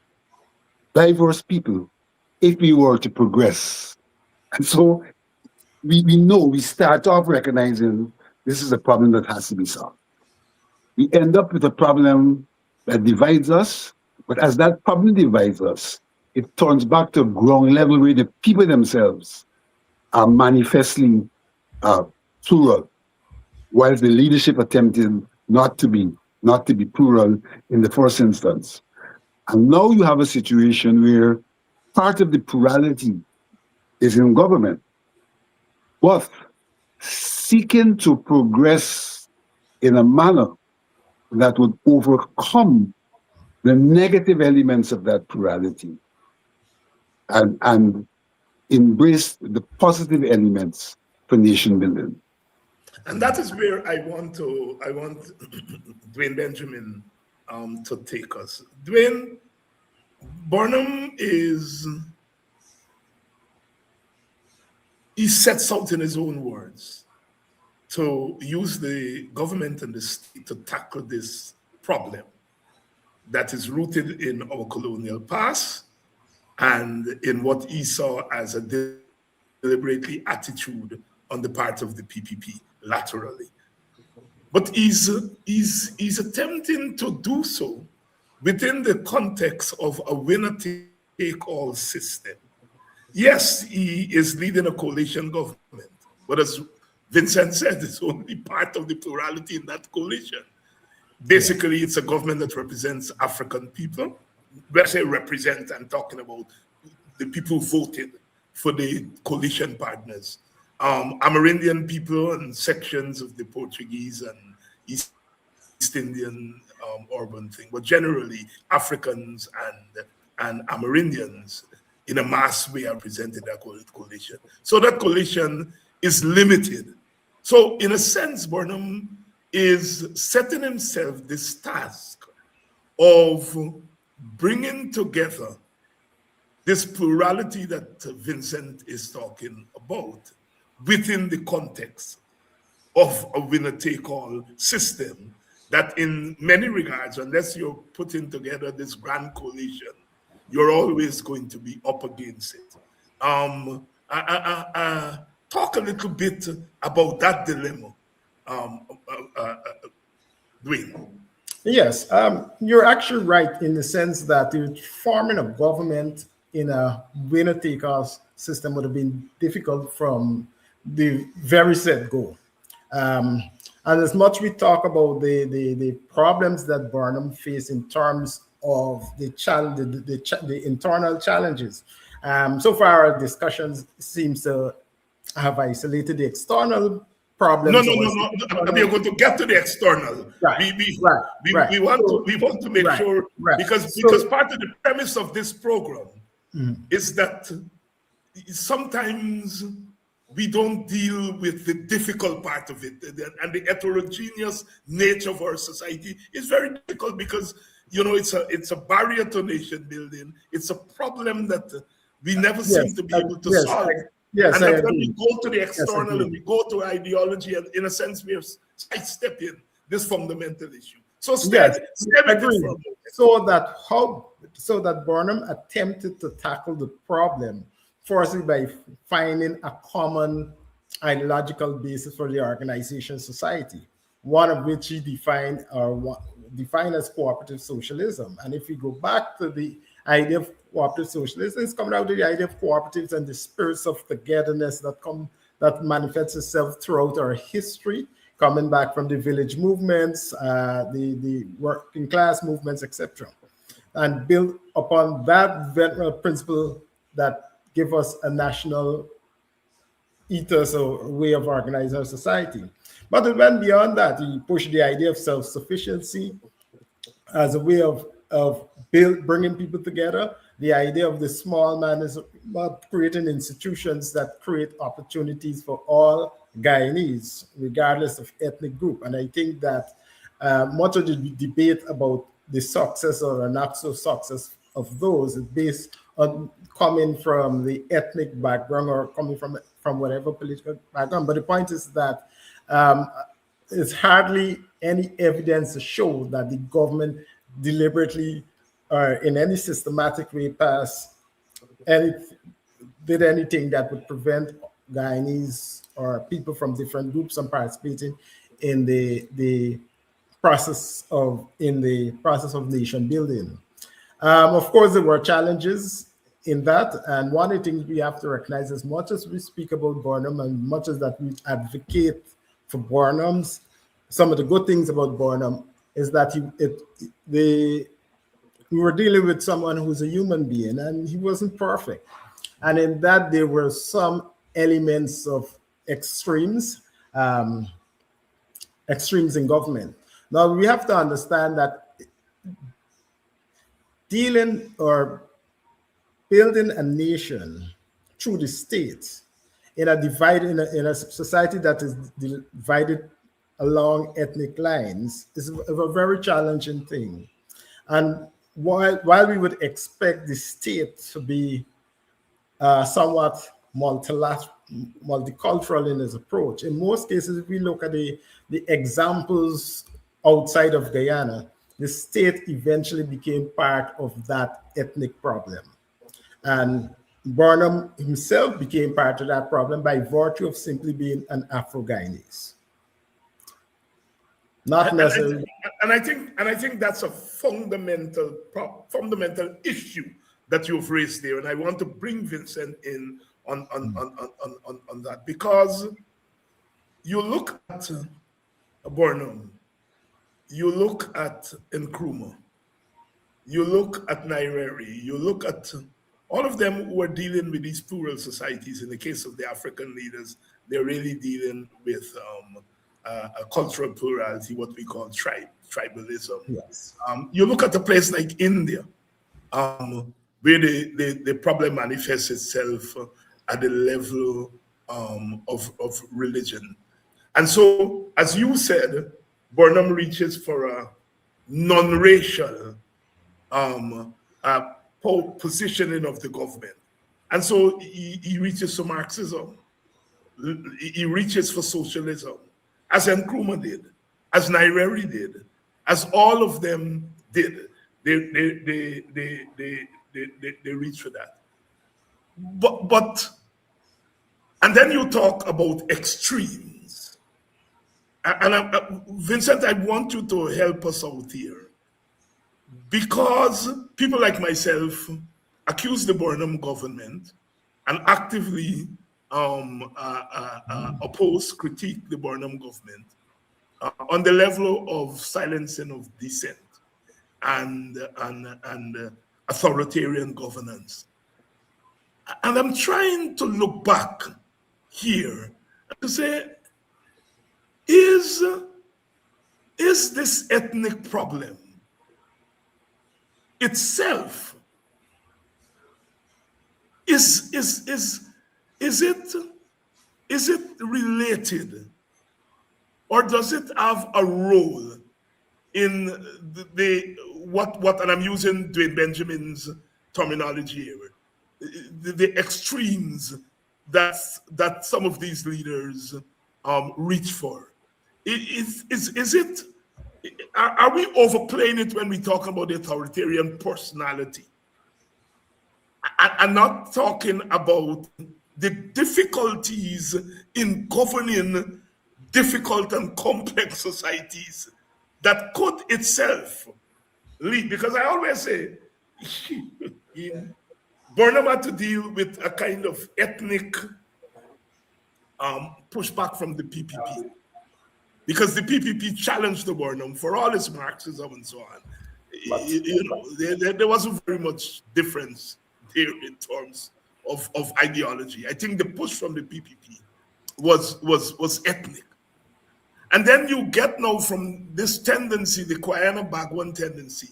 diverse people if we were to progress. And so we know, we start off recognizing this is a problem that has to be solved. We end up with a problem that divides us, but as that problem divides us, it turns back to a ground level where the people themselves are manifestly plural, while the leadership attempted not to be plural in the first instance. And now you have a situation where part of the plurality is in government, but seeking to progress in a manner that would overcome the negative elements of that plurality and embrace the positive elements for nation building. And that is where I want Dwayne Benjamin to take us. Dwayne, Burnham he sets out in his own words to use the government and the state to tackle this problem that is rooted in our colonial past and in what he saw as a deliberately attitude on the part of the PPP laterally. But he's attempting to do so within the context of a winner-take-all system. Yes, he is leading a coalition government, but as Vincent said, it's only part of the plurality in that coalition. Basically, it's a government that represents African people. When I say represent, I'm talking about the people who voted for the coalition partners. Amerindian people and sections of the Portuguese and East Indian urban thing, but generally Africans and Amerindians in a mass way are presented that coalition. So that coalition is limited. So in a sense, Burnham is setting himself this task of bringing together this plurality that Vincent is talking about within the context of a winner-take-all system that in many regards, unless you're putting together this grand coalition, you're always going to be up against it. Talk a little bit about that dilemma, Dwayne. Yes, you're actually right in the sense that forming a government in a winner-take-all system would have been difficult from the very set go. And as much we talk about the problems that Burnham faced in terms of the internal challenges, so far our discussions seems to have isolated the external problems. No. We are going to get to the external. Right. We want to make sure, because part of the premise of this program is that sometimes we don't deal with the difficult part of it, and the heterogeneous nature of our society is very difficult because it's a barrier to nation building. It's a problem that we never seem to be able to solve. Yes, and then when we go to the external and we go to ideology, and in a sense, we are sidestepping this fundamental issue. So so that Burnham attempted to tackle the problem firstly by finding a common ideological basis for the organization society, one of which he defined as cooperative socialism. And if we go back to the idea of cooperative socialism, it's coming out of the idea of cooperatives and the spirits of togetherness that manifests itself throughout our history, coming back from the village movements, the working class movements, etc., and build upon that veteran principle that give us a national ethos or way of organizing our society. But it went beyond that. He pushed the idea of self-sufficiency as a way of bringing people together. The idea of the small man is about creating institutions that create opportunities for all Guyanese, regardless of ethnic group. And I think that much of the debate about the success or not so success of those is based on coming from the ethnic background or coming from whatever political background. But the point is that there's hardly any evidence to show that the government deliberately or in any systematic way did anything that would prevent Guyanese or people from different groups from participating in the process of nation building. Of course, there were challenges in that, and one of the things we have to recognize, as much as we speak about Burnham and much as that we advocate for Burnham's, some of the good things about Burnham is that we were dealing with someone who's a human being, and he wasn't perfect, and in that there were some elements of extremes in government. Now we have to understand that dealing or building a nation through the state in a society that is divided along ethnic lines is a very challenging thing. And while we would expect the state to be somewhat multicultural in its approach, in most cases, if we look at the examples outside of Guyana, the state eventually became part of that ethnic problem. And Burnham himself became part of that problem by virtue of simply being an Afro-Guyanese. Not necessarily. And I think that's a fundamental issue that you've raised there, and I want to bring Vincent in on that, because you look at Burnham, you look at Nkrumah, you look at Nyerere, you look at all of them who are dealing with these plural societies. In the case of the African leaders, they're really dealing with a cultural plurality, what we call tribalism. Yes. You look at a place like India, where the problem manifests itself at the level of religion. And so, as you said, Burnham reaches for a non-racial positioning of the government. And so he reaches for Marxism. He reaches for socialism, as Nkrumah did, as Nyerere did, as all of them did. They reach for that. But and then you talk about extremes. And Vincent, I want you to help us out here, because people like myself accuse the Burnham government and actively oppose, critique the Burnham government on the level of silencing of dissent and authoritarian governance. And I'm trying to look back here to say, is this ethnic problem itself, is it related, or does it have a role in what and I'm using Dwayne Benjamin's terminology here, the extremes that some of these leaders reach for? Are we overplaying it when we talk about the authoritarian personality? I'm not talking about the difficulties in governing difficult and complex societies that could itself lead, because I always say Burnham had to deal with a kind of ethnic pushback from the PPP, because the PPP challenged the Burnham for all its Marxism and so on. There wasn't very much difference there in terms of ideology. I think the push from the PPP was ethnic. And then you get now from this tendency, the Guyana Bagwan tendency,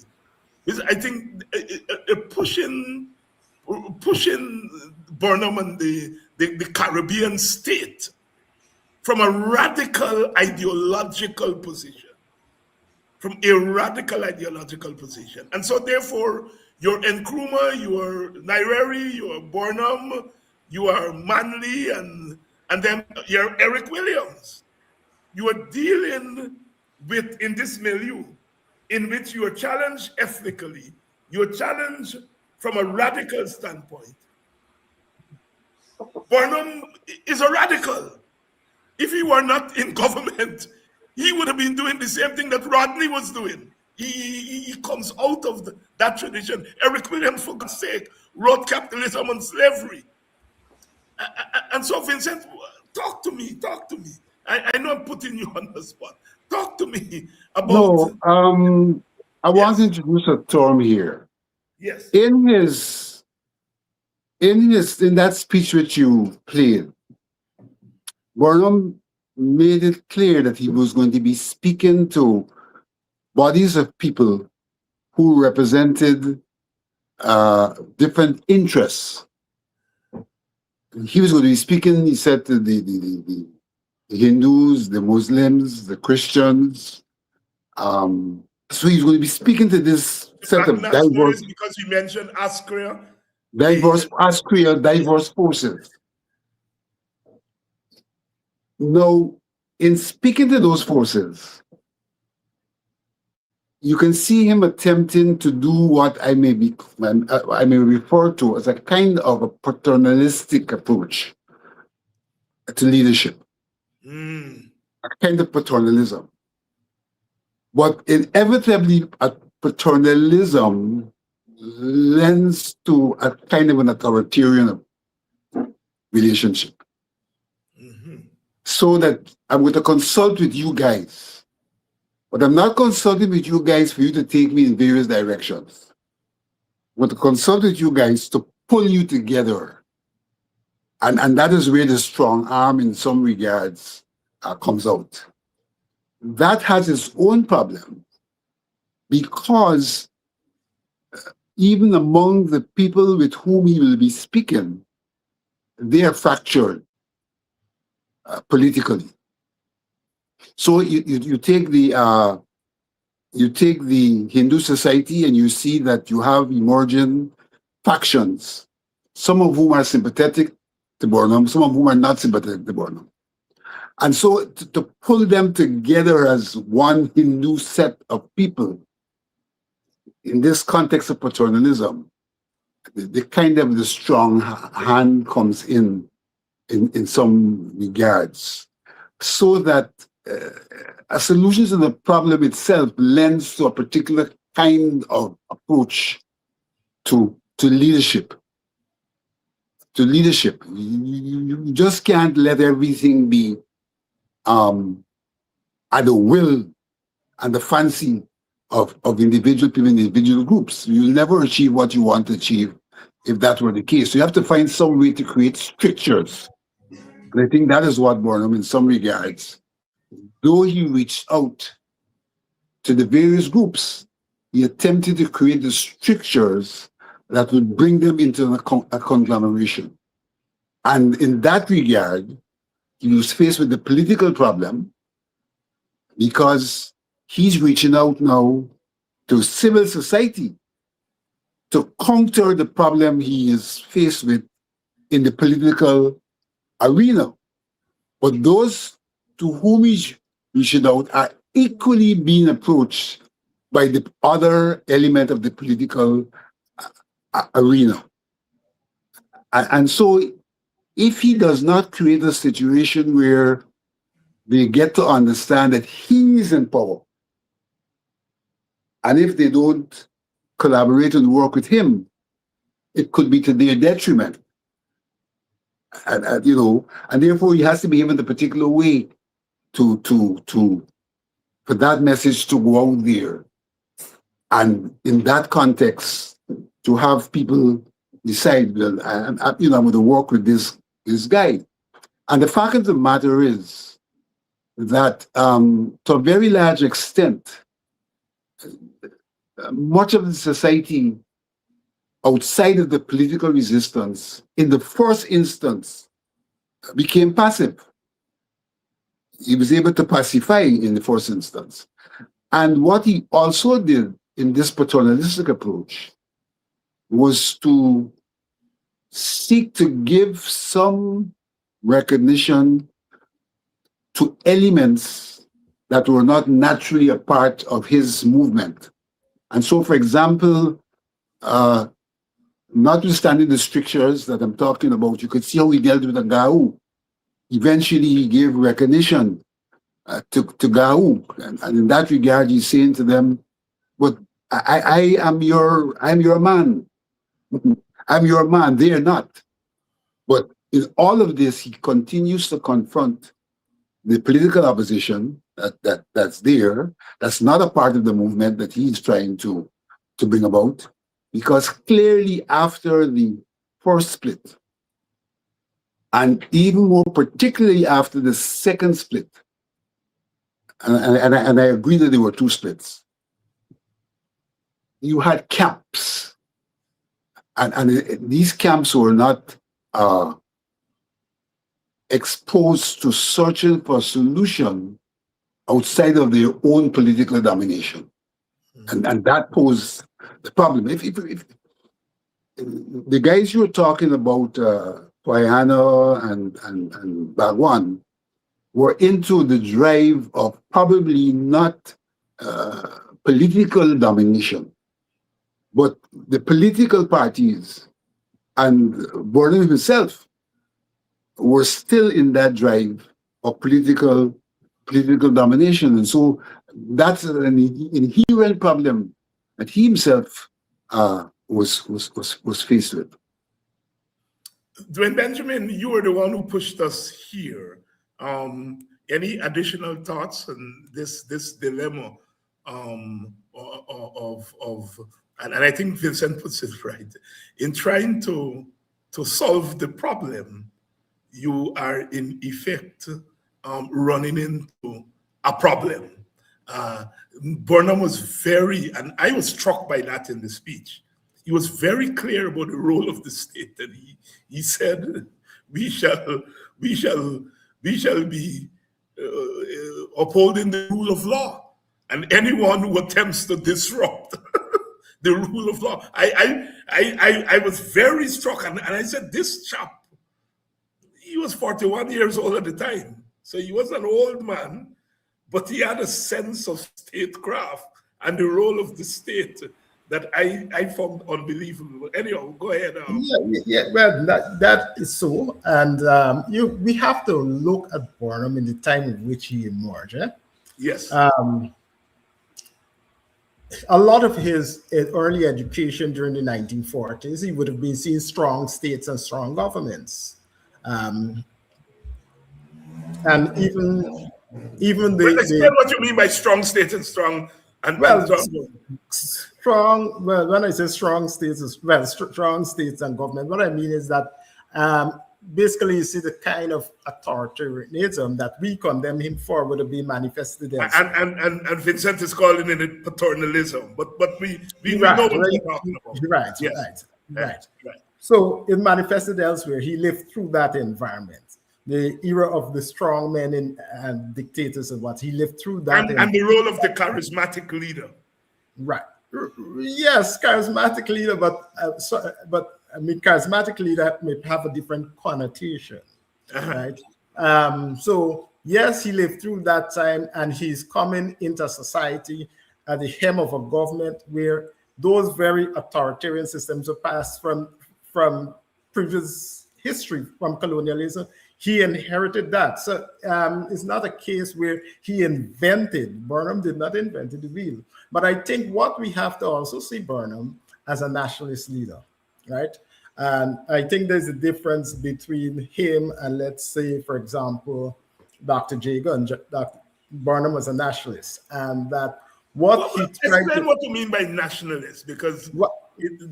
is I think pushing Burnham and the Caribbean state from a radical ideological position, And so therefore, you're Nkrumah, you are Nyerere, you are Burnham, you are Manley, and then you're Eric Williams. You are dealing with, in this milieu, in which you are challenged ethnically, you are challenged from a radical standpoint. Burnham is a radical. If he were not in government, he would have been doing the same thing that Rodney was doing. He comes out of that tradition. Eric Williams, for God's sake, wrote Capitalism and Slavery. And so, Vincent, talk to me. I know I'm putting you on the spot. Talk to me about... No, I want to introduce a term here. Yes. In that speech which you played, Burnham made it clear that he was going to be speaking to bodies of people who represented different interests. He was going to be speaking, he said, to the Hindus, the Muslims, the Christians. So he's going to be speaking to this set of diverse... Because you mentioned Askria. Diverse forces. Now, in speaking to those forces, you can see him attempting to do what I may refer to as a kind of a paternalistic approach to leadership, a kind of paternalism. But inevitably, a paternalism lends to a kind of an authoritarian relationship. So that I'm going to consult with you guys, but I'm not consulting with you guys for you to take me in various directions. I'm going to consult with you guys to pull you together. And that is where the strong arm in some regards comes out. That has its own problem because even among the people with whom he will be speaking, they are fractured politically. So you take the Hindu society and you see that you have emerging factions, some of whom are sympathetic to Burnham, some of whom are not sympathetic to Burnham. And so to pull them together as one Hindu set of people in this context of paternalism, the kind of the strong hand comes in some regards, so that a solution to the problem itself lends to a particular kind of approach to leadership. To leadership, you just can't let everything be at the will and the fancy of individual people, individual groups. You'll never achieve what you want to achieve if that were the case. So you have to find some way to create strictures. And I think that is what Burnham, in some regards, though he reached out to the various groups, he attempted to create the strictures that would bring them into a conglomeration. And in that regard, he was faced with the political problem because he's reaching out now to civil society to counter the problem he is faced with in the political arena. But those to whom he's reaching out are equally being approached by the other element of the political arena. And so if he does not create a situation where they get to understand that he is in power, and if they don't collaborate and work with him, it could be to their detriment. And therefore he has to behave in a particular way for that message to go out there. And in that context, to have people decide, well, I'm going to work with this guy. And the fact of the matter is that to a very large extent, much of the society outside of the political resistance, in the first instance, became passive. He was able to pacify in the first instance. And what he also did in this paternalistic approach was to seek to give some recognition to elements that were not naturally a part of his movement. And so, for example, notwithstanding the strictures that I'm talking about, you could see how he dealt with the Gau. Eventually, he gave recognition to Gau. And in that regard, he's saying to them, but I am your man. I'm your man, they are not. But in all of this, he continues to confront the political opposition that's there, that's not a part of the movement that he's trying to bring about. Because clearly after the first split, and even more particularly after the second split, and I agree that there were two splits, you had camps. And these camps were not exposed to searching for a solution outside of their own political domination. And that posed the problem. If the guys you were talking about, Guyana and Bhagwan, were into the drive of probably not political domination, but the political parties and Burnham himself were still in that drive of political domination. And so that's an inherent problem that he himself was faced with. Dwayne Benjamin, you were the one who pushed us here. Any additional thoughts on this dilemma and I think Vincent puts it right, in trying to solve the problem, you are in effect running into a problem. Burnham was and I was struck by that in the speech. He was very clear about the role of the state, and he said, "We shall be upholding the rule of law, and anyone who attempts to disrupt the rule of law." I was very struck, and I said, "This chap, he was 41 years old at the time, so he was an old man, but he had a sense of statecraft and the role of the state that I found unbelievable." Anyhow, go ahead. Well, that is so, and we have to look at Burnham in the time in which he emerged. Yes. A lot of his early education during the 1940s, he would have been seeing strong states and strong governments, and even explain what you mean by strong states and strong. Strong. Well, when I say strong states, strong states and government, what I mean is that basically you see the kind of authoritarianism that we condemn him for would have been manifested. And Vincent is calling it paternalism, but we know what we're talking about. Right, yes. Right. So it manifested elsewhere. He lived through that environment. The era of the strong men and dictators and what he lived through that. And the role of the charismatic leader. Right. Yes, charismatic leader, but I mean, charismatic leader may have a different connotation, right? So yes, he lived through that time, and he's coming into society at the hem of a government where those very authoritarian systems are passed from previous history, from colonialism. He inherited that. So it's not a case where Burnham did not invent the wheel. But I think what we have to also see Burnham as a nationalist leader, right? And I think there's a difference between him and, let's say, for example, Dr. Jagan. Dr. Burnham was a nationalist, and that explain what you mean by nationalist, because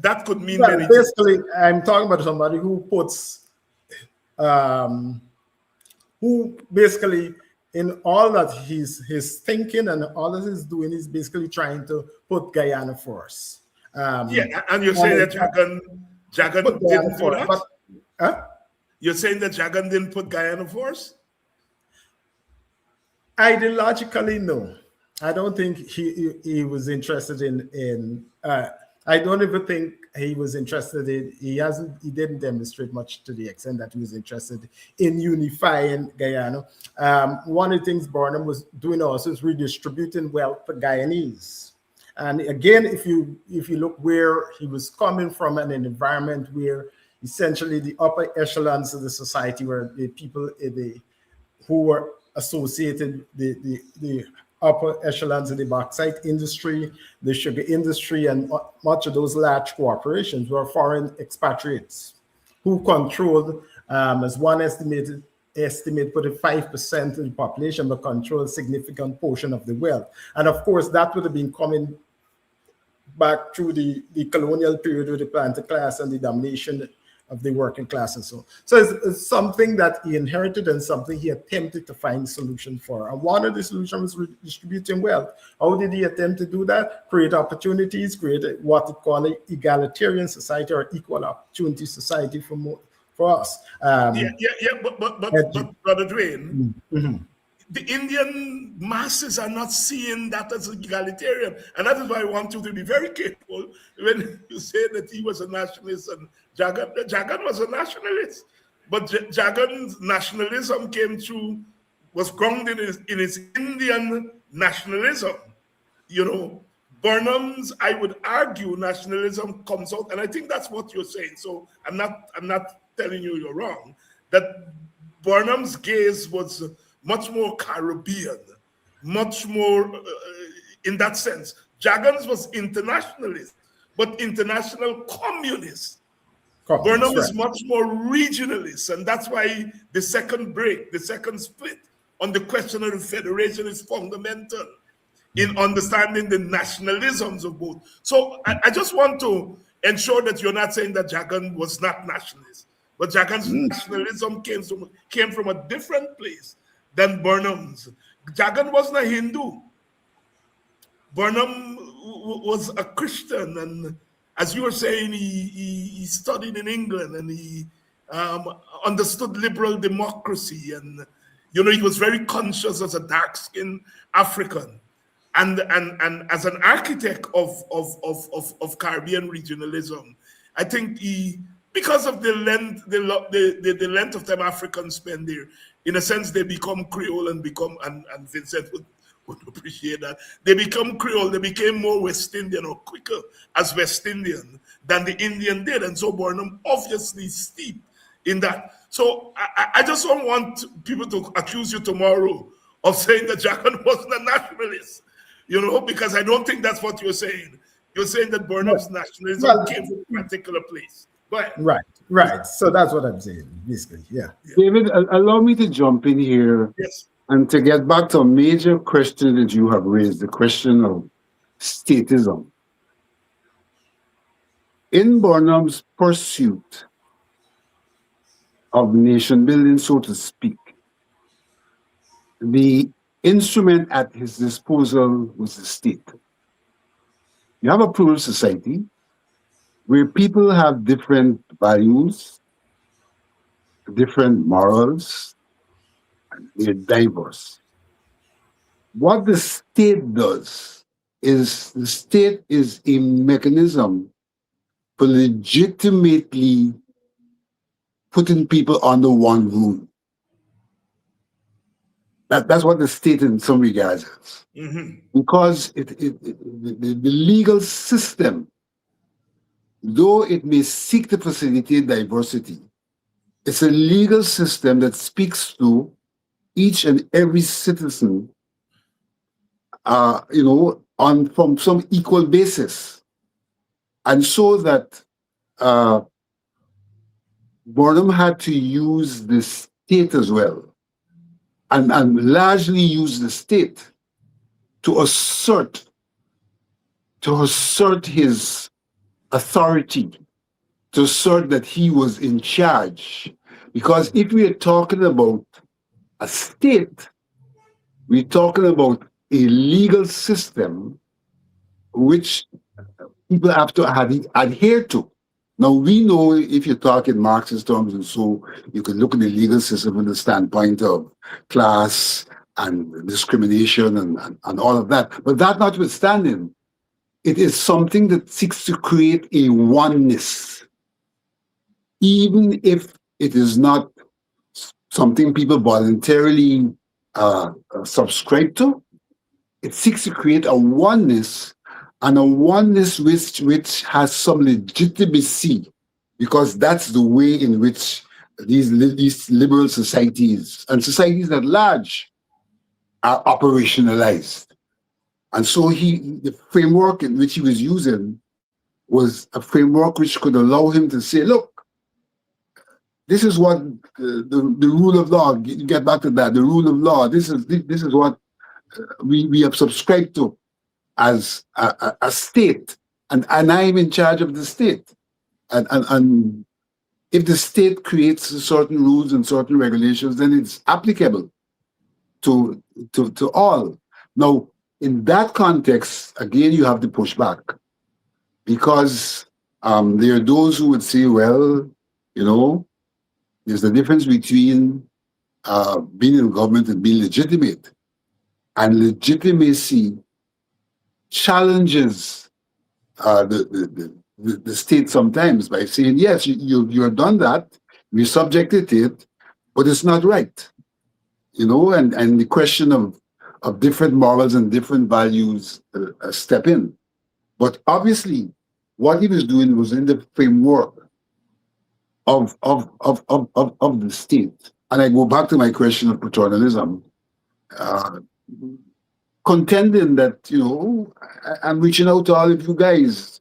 that could mean many basically things. I'm talking about somebody who puts who basically in all that his thinking and all that he's doing is basically trying to put Guyana first. And you're saying that Jagan didn't do that? You're saying that Jagan didn't put Guyana first? Ideologically, no. I don't think he was interested in I don't even think he was interested in, he didn't demonstrate much to the extent that he was interested in unifying Guyana. One of the things Burnham was doing also is redistributing wealth for Guyanese. And again, if you look where he was coming from, an environment where essentially the upper echelons of the society were the people who were associated, the upper echelons of the bauxite industry, the sugar industry, and much of those large corporations were foreign expatriates who controlled, as one estimate put it, 5% of the population, but controlled a significant portion of the wealth. And of course, that would have been coming back through the colonial period with the planter class and the domination of the working class and so on. So it's something that he inherited and something he attempted to find a solution for. And one of the solutions was redistributing wealth. How did he attempt to do that? Create opportunities, create what he called an egalitarian society or equal opportunity society for us. But Brother Dwayne, the Indian masses are not seeing that as egalitarian. And that is why I want you to be very careful when you say that he was a nationalist and Jagan was a nationalist. But Jagan's nationalism was grounded in his Indian nationalism. You know, Burnham's, I would argue, nationalism comes out, and I think that's what you're saying. So I'm not telling you you're wrong, that Burnham's gaze was much more Caribbean, much more in that sense. Jagan's was internationalist, but international communist. Correct. Burnham That's is much more regionalist, and that's why the second break, the second split on the question of the federation is fundamental in understanding the nationalisms of both. So I just want to ensure that you're not saying that Jagan was not nationalist, but Jagan's nationalism came from a different place than Burnham's. Jagan wasn't a Hindu. Burnham was a Christian, and as you were saying, he studied in England, and he understood liberal democracy, and he was very conscious as a dark-skinned African, and as an architect of Caribbean regionalism. I think because of the length of time Africans spend there, in a sense they become Creole and Vincent would appreciate that. They become Creole, they became more West Indian or quicker as West Indian than the Indian did. And so Burnham obviously steeped in that. So I just don't want people to accuse you tomorrow of saying that Jagan wasn't a nationalist, because I don't think that's what you're saying. You're saying that Burnham's nationalism came from a particular place. Go ahead. Right. So that's what I'm saying, basically. Yeah. David, allow me to jump in here. Yes. And to get back to a major question that you have raised, the question of statism. In Burnham's pursuit of nation building, so to speak, the instrument at his disposal was the state. You have a plural society where people have different values, different morals, and they're diverse. What the state does is the state is a mechanism for legitimately putting people under one rule. That's what the state in some regards is. Because the legal system, though it may seek to facilitate diversity, it's a legal system that speaks to each and every citizen, from some equal basis. And so that Burnham had to use the state as well, and largely use the state to assert his authority, to assert that he was in charge. Because if we are talking about a state, we're talking about a legal system which people have to adhere to. Now, we know if you talk in Marxist terms, and so you can look at the legal system from the standpoint of class and discrimination and all of that. But that notwithstanding, it is something that seeks to create a oneness, even if it is not something people voluntarily subscribe to. It seeks to create a oneness, and a oneness which has some legitimacy, because that's the way in which these liberal societies and societies at large are operationalized. And so the framework in which he was using was a framework which could allow him to say, look, this is what the rule of law, get back to that, the rule of law, this is what we have subscribed to as a state, and I'm in charge of the state. And if the state creates certain rules and certain regulations, then it's applicable to all. Now, in that context, again, you have to push back, because there are those who would say, well, there's the difference between being in government and being legitimate. And legitimacy challenges the state sometimes by saying, yes, you have done that, we subjected to it, but it's not right. And the question of different morals and different values step in. But obviously, what he was doing was in the framework of the state. And I go back to my question of paternalism, contending that, I'm reaching out to all of you guys,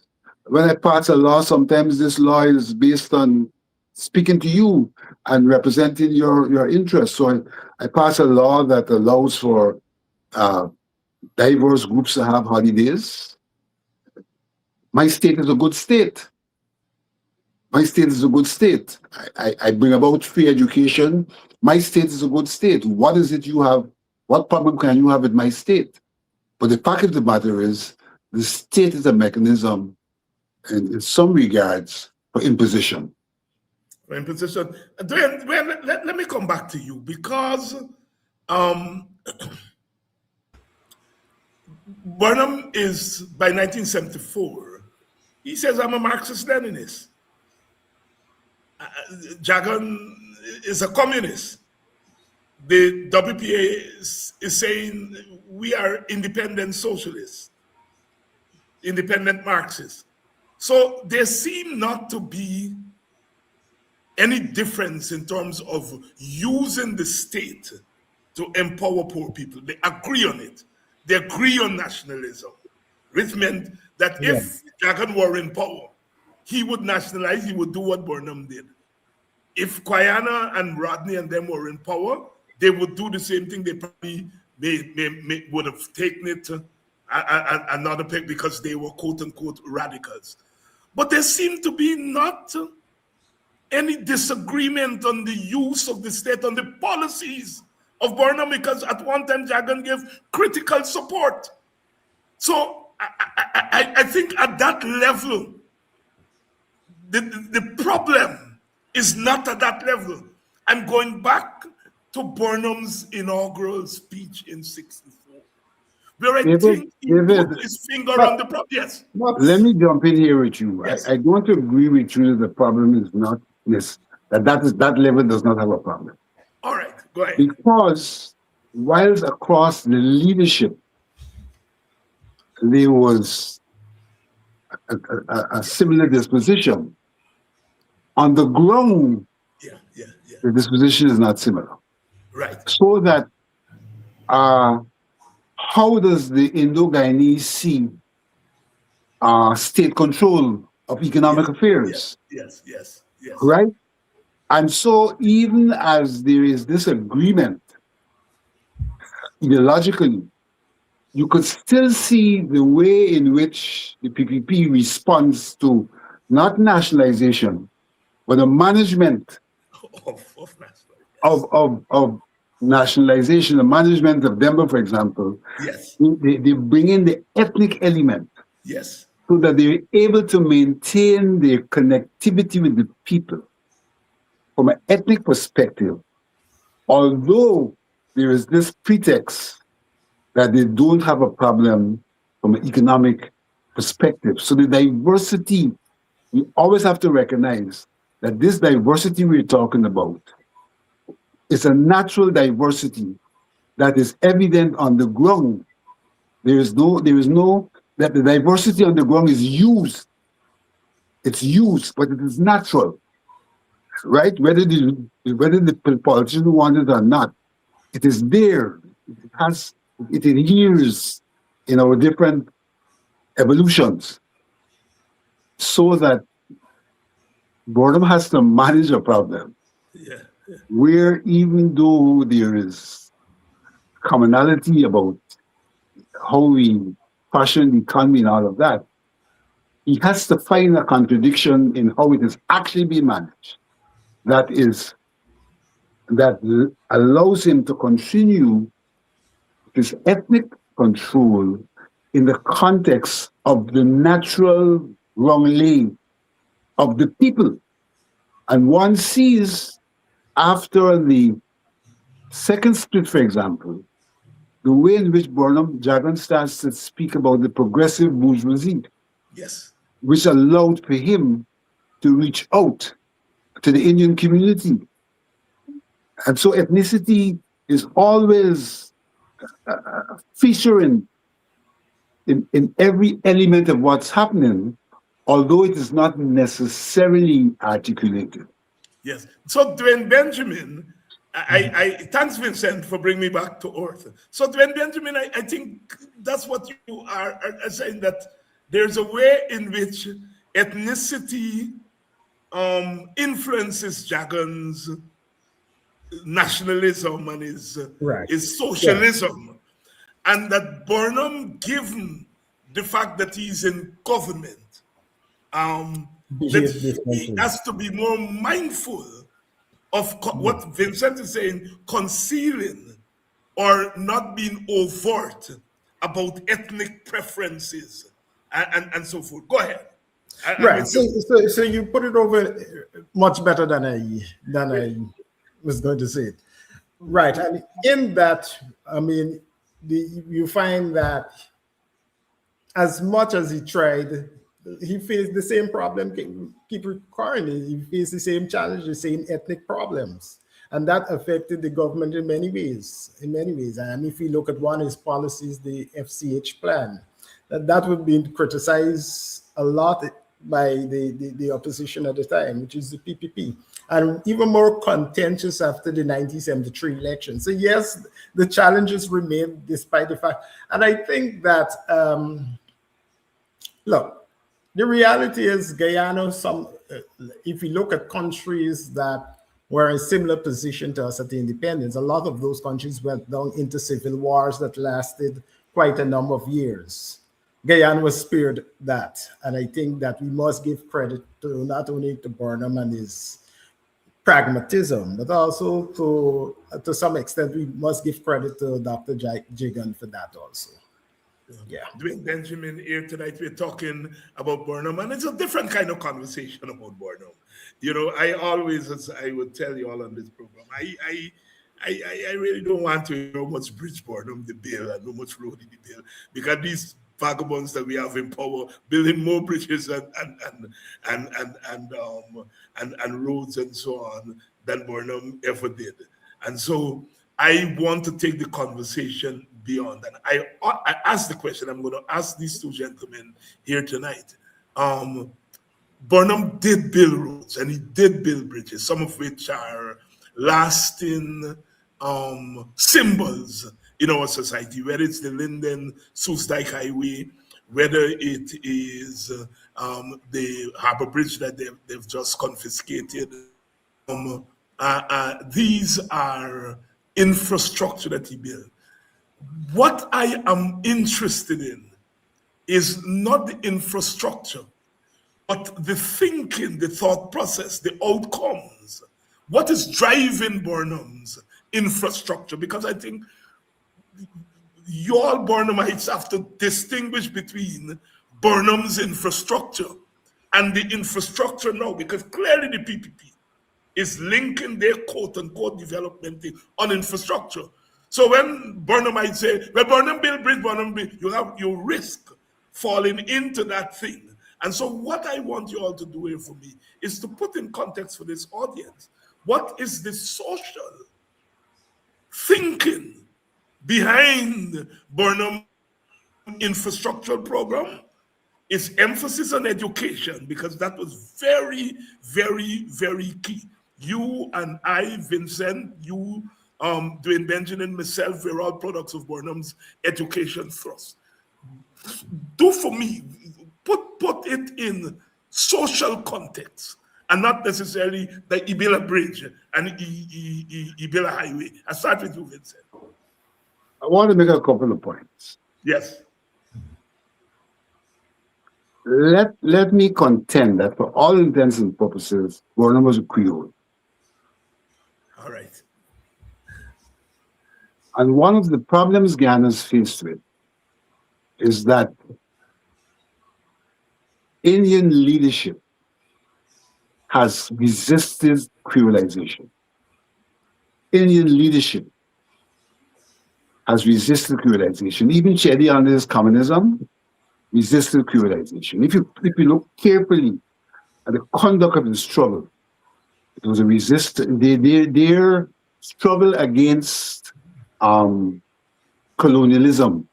when I pass a law, sometimes this law is based on speaking to you and representing your interests. So I pass a law that allows for diverse groups to have holidays. My state is a good state. My state is a good state. I bring about free education. My state is a good state. What is it you have? What problem can you have with my state? But the fact of the matter is, the state is a mechanism, in some regards, for imposition. For imposition. Dwayne, let me come back to you, because Burnham is, by 1974, he says, I'm a Marxist-Leninist. Jagan is a communist. The WPA is saying we are independent socialists, independent Marxists. So there seem not to be any difference in terms of using the state to empower poor people. They agree on it. They agree on nationalism, which meant that if Jagan were in power, he would nationalize, he would do what Burnham did. If Guyana and Rodney and them were in power, they would do the same thing. They probably would have taken it to another pick because they were quote-unquote radicals. But there seemed to be not any disagreement on the use of the state, on the policies of Burnham, because at one time Jagan gave critical support. So I think at that level, the problem is not at that level. I'm going back to Burnham's inaugural speech in '64, where I think he put his finger on the problem. Yes. Let me jump in here with you. Yes. I don't agree with you that the problem is not this, that level does not have a problem. All right, go ahead. Because whilst across the leadership, there was a similar disposition, on the ground, the disposition is not similar. Right. So that how does the Indo-Guyanese see state control of economic affairs? Yes. Right? And so even as there is this agreement, ideologically, you could still see the way in which the PPP responds to not nationalization, but the management of nationalization, the management of Denver, for example. Yes. They bring in the ethnic element. Yes. So that they're able to maintain their connectivity with the people. From an ethnic perspective, although there is this pretext that they don't have a problem from an economic perspective. So the diversity, we always have to recognize that this diversity we're talking about is a natural diversity that is evident on the ground. There is no, that the diversity on the ground is used. It's used, but it is natural. Right? Whether the politician want it or not, it is there. It adheres in our different evolutions, so that Burnham has to manage a problem where, even though there is commonality about how we fashion the economy and all of that, he has to find a contradiction in how it is actually being managed. That allows him to continue his ethnic control in the context of the natural wronglaying of the people. And one sees after the second split, for example, the way in which Jagan starts to speak about the progressive bourgeoisie, which allowed for him to reach out to the Indian community. And so ethnicity is always featuring in every element of what's happening, although it is not necessarily articulated. Yes. So Dwayne Benjamin, I thanks Vincent for bringing me back to earth. So Dwayne Benjamin, I think that's what you are saying, that there's a way in which ethnicity influences Jagan's nationalism and his socialism, and that Burnham, given the fact that he's in government, that he has to be more mindful of what Vincent is saying, concealing or not being overt about ethnic preferences and so forth. Go ahead. Right. So you put it over much better than I was going to say it. Right. And in that, I mean, you find that as much as he tried, he faced the same problem. Keep recurring. He faced the same challenge, the same ethnic problems, and that affected the government in many ways. And if you look at one of his policies, the FCH plan, that would be criticized a lot by the opposition at the time, which is the PPP, and even more contentious after the 1973 election. So yes, the challenges remain despite the fact. And I think that, look, the reality is Guyana, if you look at countries that were in a similar position to us at the independence, a lot of those countries went down into civil wars that lasted quite a number of years. Guyana was spared that. And I think that we must give credit to not only to Burnham and his pragmatism, but also to some extent, we must give credit to Dr. Jagan for that also. Yeah. Dwayne Benjamin here tonight, we're talking about Burnham, and it's a different kind of conversation about Burnham. You know, I always, as I would tell you all on this program, I really don't want to hear how much bridge Burnham the bill and how much road in the bill, because these vagabonds that we have in power building more bridges and roads and so on than Burnham ever did. And so I want to take the conversation beyond. And I asked the question I'm going to ask these two gentlemen here tonight. Burnham did build roads and he did build bridges, some of which are lasting symbols in our society, whether it's the Linden-Soestdijk Highway, whether it is the Harbor Bridge that they've just confiscated. These are infrastructure that he built. What I am interested in is not the infrastructure, but the thinking, the thought process, the outcomes. What is driving Burnham's infrastructure? Because I think you all Burnhamites have to distinguish between Burnham's infrastructure and the infrastructure now, because clearly the PPP is linking their quote-unquote development on infrastructure. So when Burnhamites say, well, Burnham build bridge, Burnham build, you risk falling into that thing. And so what I want you all to do here for me is to put in context for this audience, what is the social thinking behind Burnham infrastructural program? Is emphasis on education, because that was very, very, very key. You and I, Vincent, you, Dwayne Benjamin, myself, we're all products of Burnham's education thrust. Do for me, put it in social context and not necessarily the Ibila Bridge and Ibila Highway. I start with you, Vincent. I want to make a couple of points. Yes. Let me contend that for all intents and purposes, Burnham was a Creole. All right. And one of the problems Guyana's faced with is that Indian leadership has resisted creolization. Indian leadership has resisted creolization. Even Chedi under his communism resisted creolization. If you look carefully at the conduct of the struggle, it was a their struggle against colonialism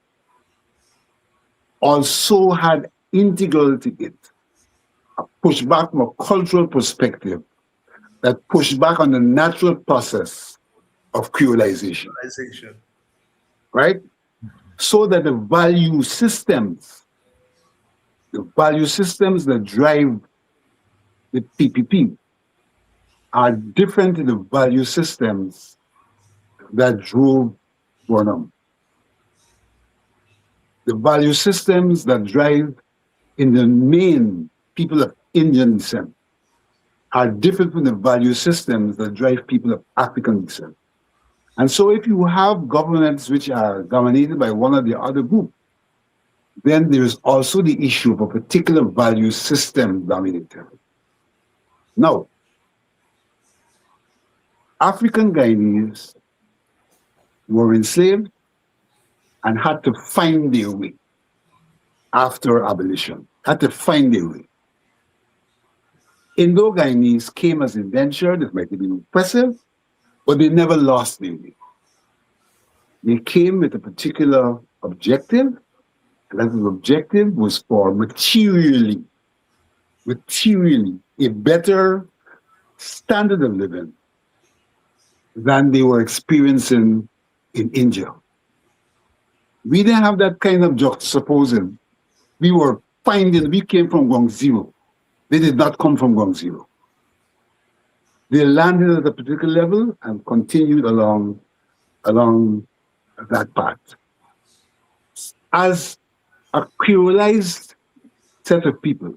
also had integral to it a pushback from a cultural perspective that pushed back on the natural process of creolization. Right? So that the value systems The value systems that drive the PPP are different to the value systems that drove Burnham. The value systems that drive, in the main, people of Indian descent are different from the value systems that drive people of African descent. And so if you have governments which are dominated by one or the other group, then there is also the issue of a particular value system dominated. Now, African Guyanese were enslaved and had to find their way after abolition, had to find their way. Indo-Guyanese came as indentured. It might have been oppressive, but they never lost their way. They came with a particular objective, and that objective was for materially a better standard of living than they were experiencing in India. We didn't have that kind of juxtaposing. We came from ground zero. They did not come from ground zero. They landed at a particular level and continued along that path. As a creolized set of people,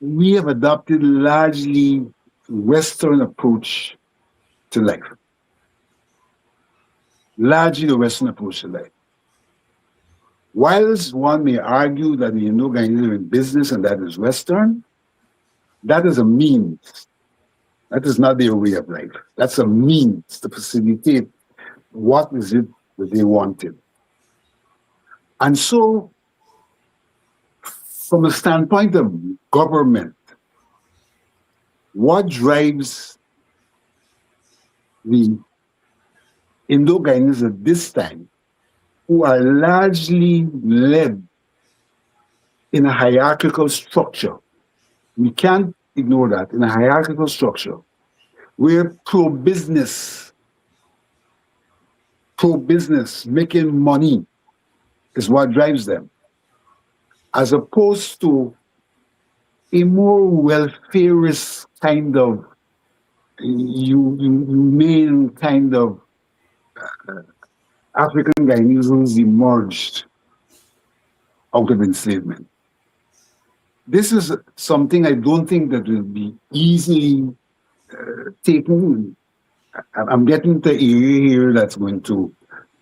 we have adopted largely Western approach to life. Largely the Western approach to life. Whilst one may argue that the Indo-Guyanese are in business and that is Western, that is a means. That is not their way of life. That's a means to facilitate what is it that they wanted. And so, from a standpoint of government, what drives the Indo-Guyanese at this time, who are largely led in a hierarchical structure? We can't ignore that, in a hierarchical structure, where pro-business, making money is what drives them, as opposed to a more welfareist kind of humane kind of African Guyanese emerged out of enslavement. This is something I don't think that will be easily taken. I'm getting to an area here that's going to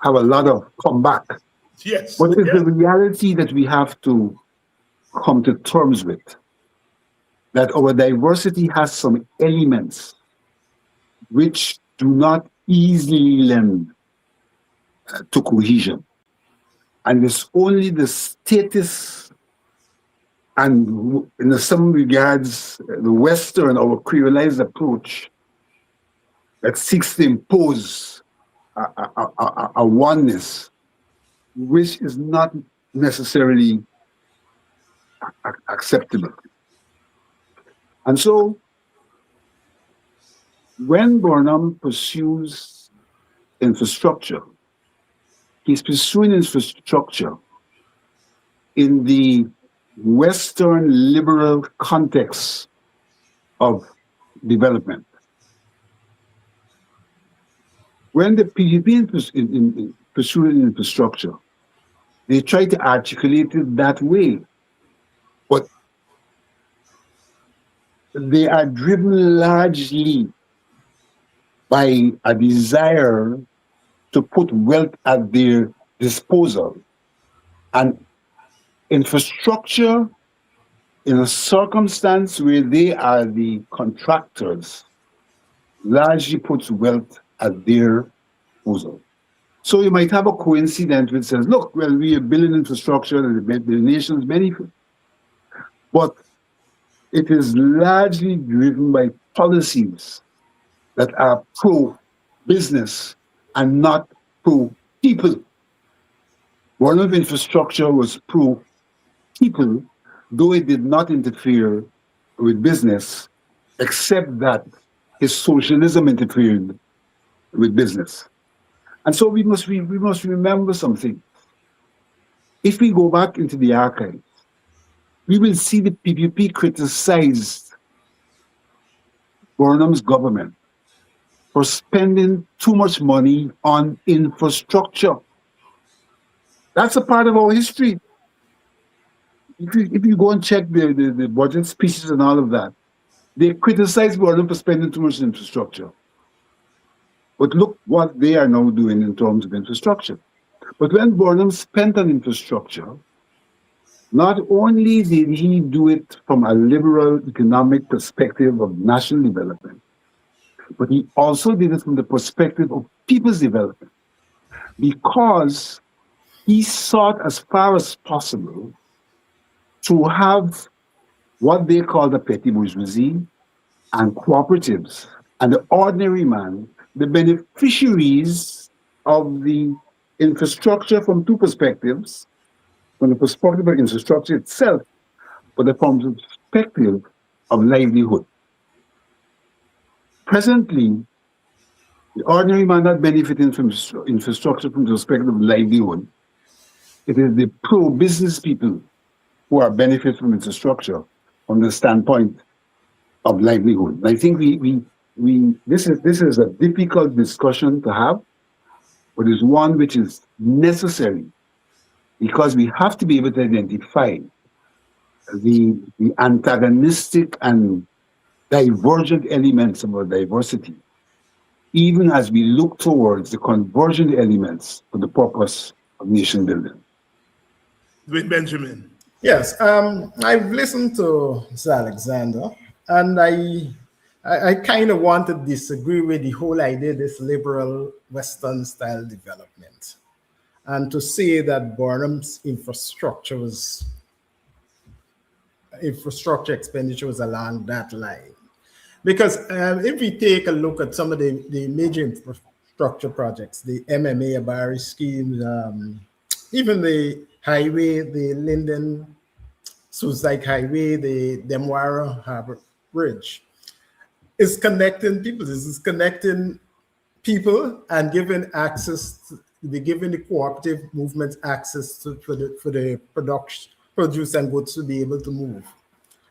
have a lot of comeback. Yes. But it's the reality that we have to come to terms with, that our diversity has some elements which do not easily lend to cohesion. And it's only the status and, in some regards, the Western or creolized approach that seeks to impose a oneness, which is not necessarily acceptable. And so, when Burnham pursues infrastructure, he's pursuing infrastructure in the Western liberal context of development. When the PPP pursuing infrastructure, they try to articulate it that way, but they are driven largely by a desire to put wealth at their disposal. And infrastructure, in a circumstance where they are the contractors, largely puts wealth at their disposal. So you might have a coincidence which says, look, well, we are building infrastructure and the nation's benefit. But it is largely driven by policies that are pro-business and not pro-people. Burnham infrastructure was pro-people, though it did not interfere with business, except that his socialism interfered with business. And so we must remember something. If we go back into the archives, we will see the PPP criticized Burnham's government for spending too much money on infrastructure. That's a part of our history. If you go and check the budget speeches and all of that, they criticize Burnham for spending too much infrastructure. But look what they are now doing in terms of infrastructure. But when Burnham spent on infrastructure, not only did he do it from a liberal economic perspective of national development, but he also did it from the perspective of people's development, because he sought as far as possible to have what they call the petty bourgeoisie and cooperatives and the ordinary man, the beneficiaries of the infrastructure from two perspectives, from the perspective of infrastructure itself, but from the perspective of livelihood. Presently, the ordinary man not benefiting from infrastructure from the perspective of livelihood. It is the pro-business people who are benefiting from infrastructure from the standpoint of livelihood. And I think this is a difficult discussion to have, but it's one which is necessary, because we have to be able to identify the antagonistic and divergent elements of our diversity, even as we look towards the convergent elements for the purpose of nation building. Dwayne Benjamin. Yes, I've listened to Mr. Alexander, and I kind of want to disagree with the whole idea of this liberal Western style development, and to say that Burnham's infrastructure expenditure was along that line. Because if we take a look at some of the major infrastructure projects, the MMA Abari schemes, even the highway, the Linden Suicide Highway, the Demwara Harbor Bridge, is connecting people. This is connecting people and giving access, giving the cooperative movement access for the produce and goods to be able to move.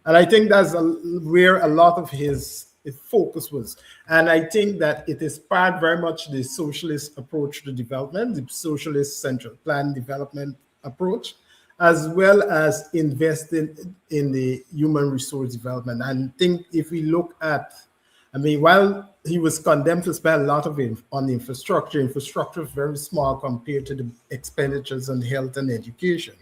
And I think that's where a lot of his focus was. And I think that it is part very much the socialist approach to development, the socialist central plan development approach, as well as investing in the human resource development. And I think if we look at, while he was condemned to spend a lot of it on infrastructure is very small compared to the expenditures on health and education.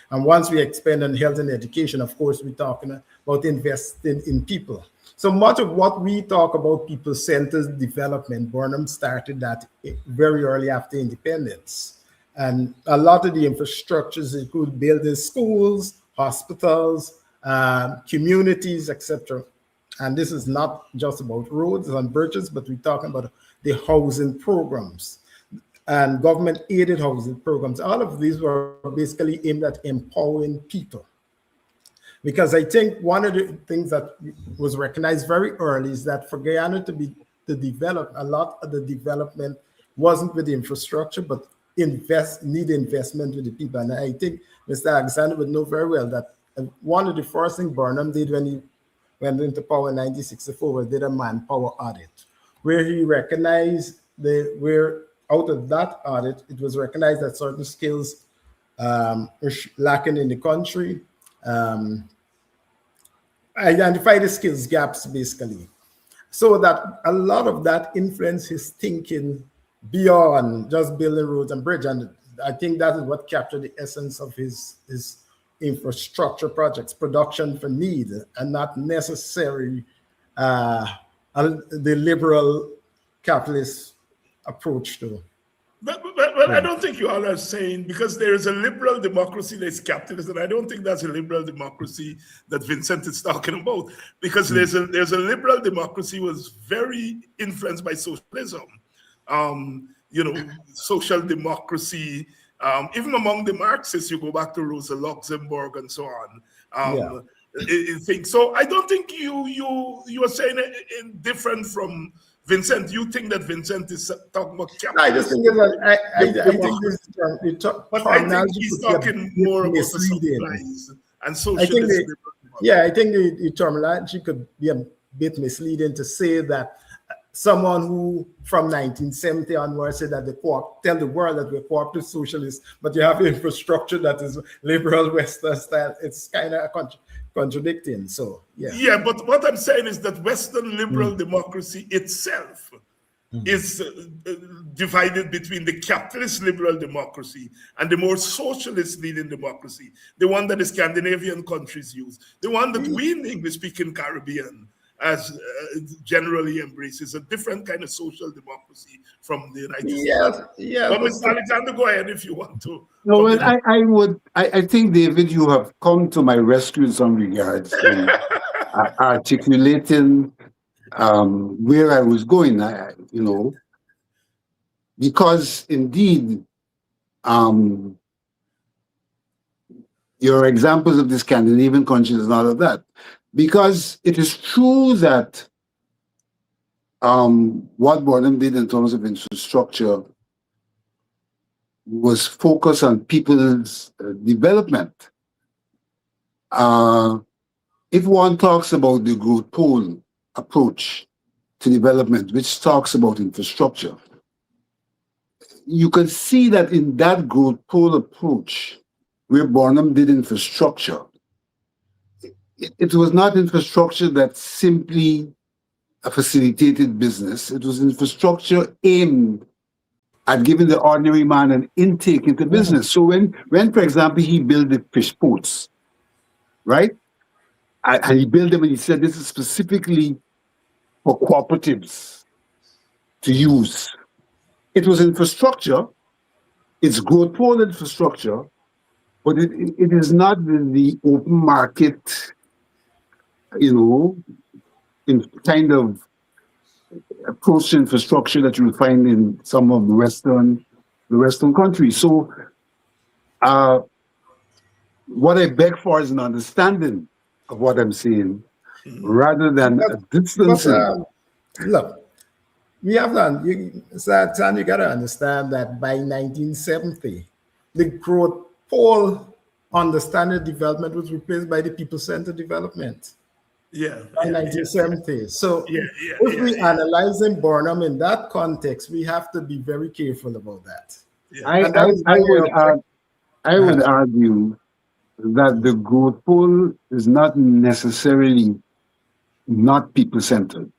And once we expand on health and education, of course, we're talking about investing in people. So much of what we talk about people-centered development, Burnham started that very early after independence. And a lot of the infrastructures include building schools, hospitals, communities, etc. And this is not just about roads and bridges, but we're talking about the housing programs and government-aided housing programs. All of these were basically aimed at empowering people. Because I think one of the things that was recognized very early is that for Guyana to develop, a lot of the development wasn't with the infrastructure, but need investment with the people. And I think Mr. Alexander would know very well that one of the first things Burnham did when he went into power in 1964 was did a manpower audit, where he recognized where out of that audit, it was recognized that certain skills were lacking in the country. Identify the skills gaps, basically. So that a lot of that influenced his thinking beyond just building roads and bridges. And I think that is what captured the essence of his infrastructure projects, production for need, and not necessarily the liberal capitalist approach to. But I don't think you all are saying, because there is a liberal democracy that is capitalist, and I don't think that's a liberal democracy that Vincent is talking about, because there's a liberal democracy was very influenced by socialism. Social democracy, even among the Marxists, you go back to Rosa Luxemburg and so on. So I don't think you are saying it different from Vincent, you think that Vincent is talking about capitalism? I just think I think this but I think he's talking more about the supplies and socialist. I think the terminology could be a bit misleading to say that someone who from 1970 onwards said that tell the world that we're cooperative socialists, but you have infrastructure that is liberal Western style. It's kind of contradicting. So yeah, but what I'm saying is that Western liberal democracy itself is divided between the capitalist liberal democracy and the more socialist leading democracy, the one that the Scandinavian countries use, the one that we in the English-speaking Caribbean as generally embraces a different kind of social democracy from the United States. But Mr. Alexander, go ahead if you want to. No, well, I think, David, you have come to my rescue in some regards in articulating where I was going, because indeed, your examples of the Scandinavian countries and all of that, because it is true that what Burnham did in terms of infrastructure was focused on people's development. If one talks about the growth pole approach to development, which talks about infrastructure, you can see that in that growth pole approach, where Burnham did infrastructure, it was not infrastructure that simply facilitated business. It was infrastructure aimed at giving the ordinary man an intake into business. So when, for example, he built the fish ports, right? And he built them and he said, this is specifically for cooperatives to use. It was infrastructure, it's growth pole infrastructure, but it is not the open market, in kind of approach to infrastructure that you will find in some of the Western countries. So what I beg for is an understanding of what I'm saying, rather than a distancing. Look, we have done, you got to understand that by 1970, the growth pole understanding development was replaced by the people-centered development. By 1970. So if we analyzing Burnham in that context, we have to be very careful about that. I would argue that the growth pole is not necessarily not people-centered.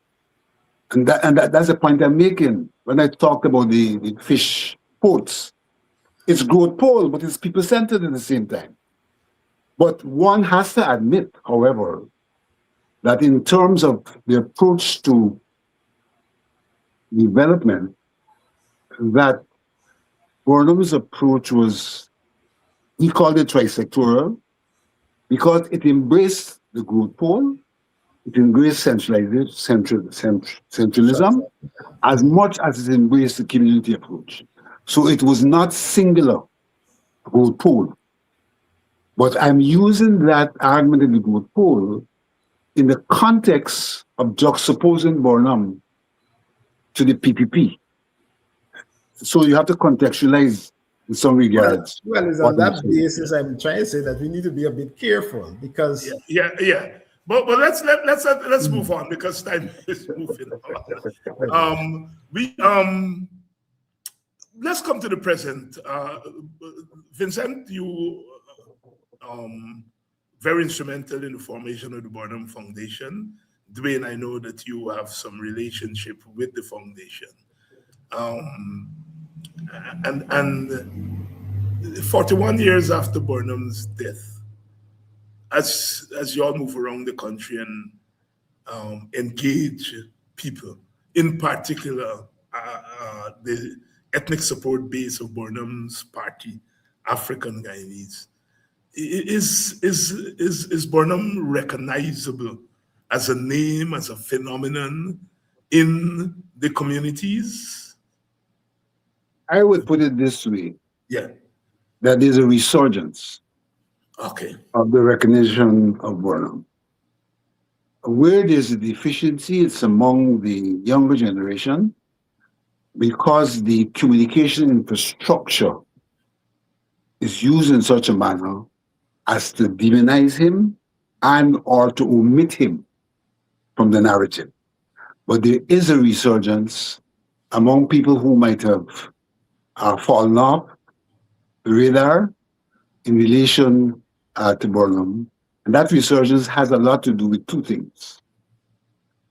And that's the point I'm making when I talked about the fish ports. It's growth pole, but it's people-centered at the same time. But one has to admit, however, that in terms of the approach to development, that Burnham's approach was, he called it trisectoral, because it embraced the growth pole, it embraced centralism, as much as it embraced the community approach. So it was not singular growth pole. But I'm using that argument in the growth pole in the context of juxtaposing Burnham to the PPP. So you have to contextualize in some regards. Well, it's on that basis I'm trying to say that we need to be a bit careful because But let's move on because time is moving on. Let's come to the present. Vincent, you very instrumental in the formation of the Burnham Foundation. Dwayne, I know that you have some relationship with the foundation. And 41 years after Burnham's death, as you all move around the country and engage people, in particular the ethnic support base of Burnham's party, African Guyanese, is Burnham recognizable as a name, as a phenomenon in the communities? I would put it this way. Yeah. That there's a resurgence of the recognition of Burnham. where there's a deficiency, it's among the younger generation, because the communication infrastructure is used in such a manner as to demonize him and or to omit him from the narrative. But there is a resurgence among people who might have fallen off the radar in relation to Burnham. And that resurgence has a lot to do with two things.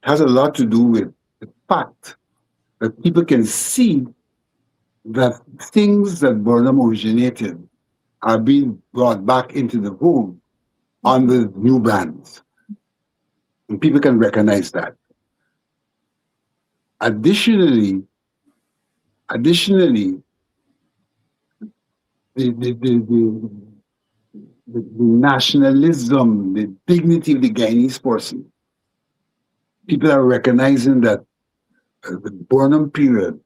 It has a lot to do with the fact that people can see that things that Burnham originated are being brought back into the fold on the new brands. And people can recognize that. Additionally, the nationalism, the dignity of the Guyanese person, people are recognizing that the Burnham period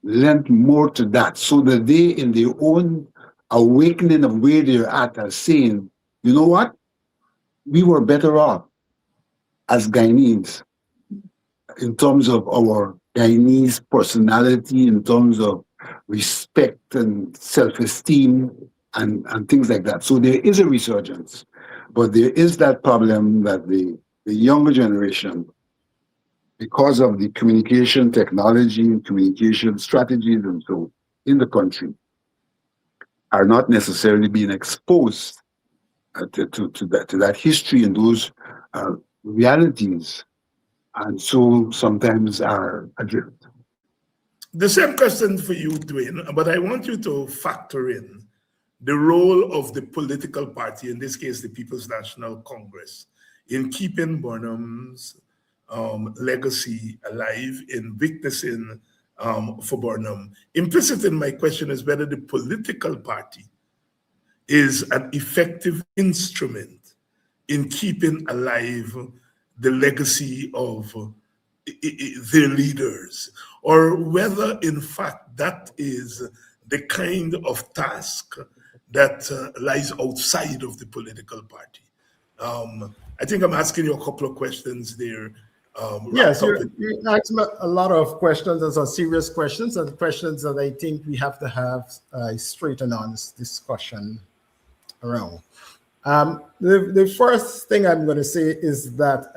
lent more to that, so that they, in their own awakening of where they're at, are saying, you know what? We were better off as Guyanese in terms of our Guyanese personality, in terms of respect and self-esteem and things like that. So there is a resurgence, but there is that problem that the younger generation, because of the communication technology and communication strategies and so in the country, are not necessarily being exposed to that history and those realities, and so sometimes are adrift. The same question for you, Dwayne, but I want you to factor in the role of the political party, in this case, the People's National Congress, in keeping Burnham's legacy alive, in witnessing for Burnham. Implicit in my question is whether the political party is an effective instrument in keeping alive the legacy of their leaders, or whether in fact that is the kind of task that lies outside of the political party. I think I'm asking you a couple of questions there. Yes, you asked me a lot of questions. Those are serious questions, and questions that I think we have to have a straight and honest discussion around. The first thing I'm going to say is that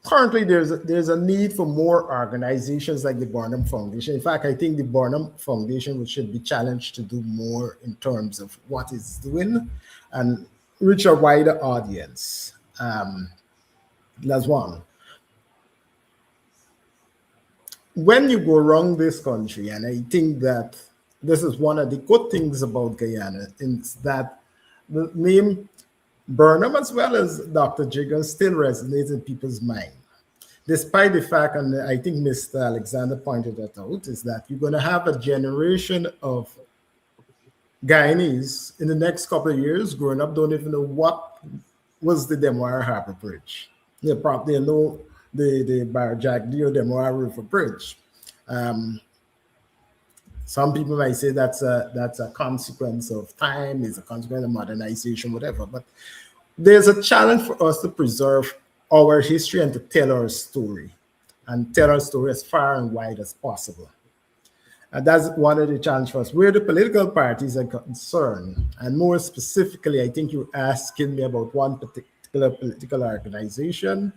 currently there's a need for more organizations like the Burnham Foundation. In fact, I think the Burnham Foundation should be challenged to do more in terms of what it's doing and reach a wider audience. That's one. When you go around this country, and I think that this is one of the good things about Guyana, is that the name Burnham as well as Dr. Jigan still resonates in people's mind. Despite the fact, and I think Mr. Alexander pointed that out, is that you're going to have a generation of Guyanese in the next couple of years growing up don't even know what was the Demoir Harbor Bridge. They probably know the Barjagdio Demoir River Bridge. Some people might say that's a consequence of time, it's a consequence of modernization, whatever. But there's a challenge for us to preserve our history and to tell our story, and tell our story as far and wide as possible. And that's one of the challenges for us. Where the political parties are concerned, and more specifically, I think you're asking me about one particular political organization.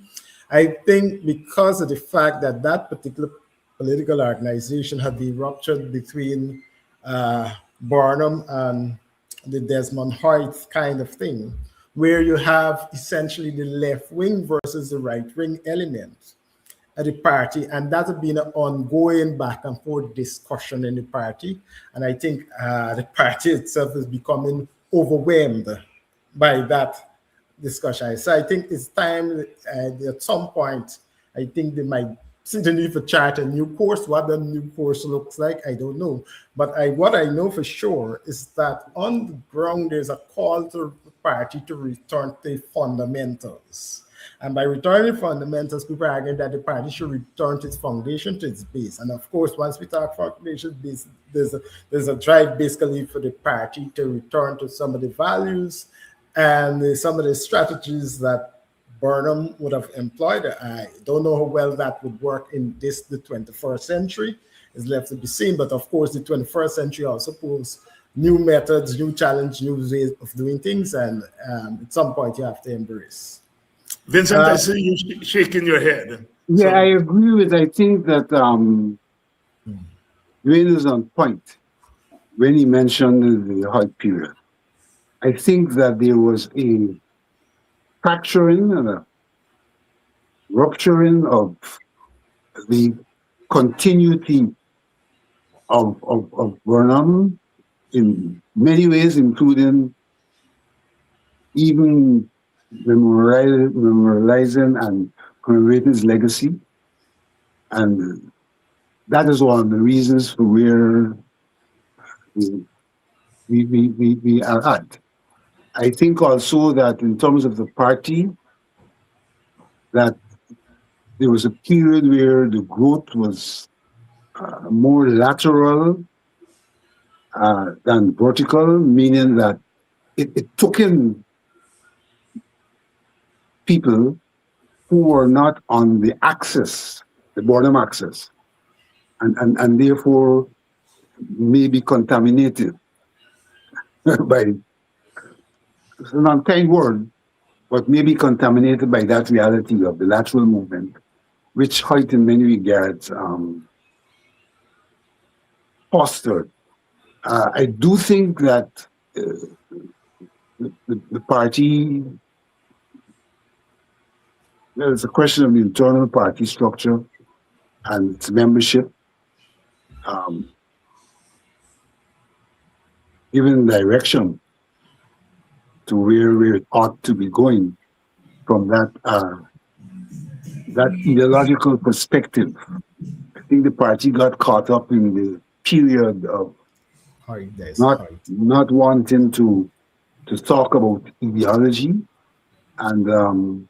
I think because of the fact that that particular political organization had been ruptured between Burnham and the Desmond Hoyt kind of thing, where you have essentially the left wing versus the right wing element at the party, and that's been an ongoing back and forth discussion in the party. And I think the party itself is becoming overwhelmed by that discussion. So I think it's time at some point, I think they might simply need to chart a new course. What the new course looks like, I don't know. But what I know for sure is that on the ground, there's a call to the party to return to fundamentals. And by returning fundamentals, people are arguing that the party should return to its foundation, to its base. And of course, once we talk foundation base, there's a drive basically for the party to return to some of the values and some of the strategies that Burnham would have employed. I don't know how well that would work in the 21st century. Is left to be seen, but of course the 21st century also poses new methods, new challenge, new ways of doing things, and at some point you have to embrace. Vincent, I see you shaking your head. Yeah, I agree with. I think that Dwayne is on point when he mentioned the Hoyt period. I think that there was a fracturing and a rupturing of the continuity of Burnham in many ways, including even memorializing and commemorating his legacy. And that is one of the reasons for where we are at. I think also that in terms of the party, that there was a period where the growth was more lateral than vertical, meaning that it took in people who were not on the axis, the Burnham axis, and therefore may be contaminated by, it's an unkind word, but may be contaminated by that reality of the lateral movement, which Hoyt in many regards fostered. I do think that the party, there's a question of the internal party structure and its membership, given direction to where it ought to be going from that ideological perspective. I think the party got caught up in the period of not wanting to talk about ideology, and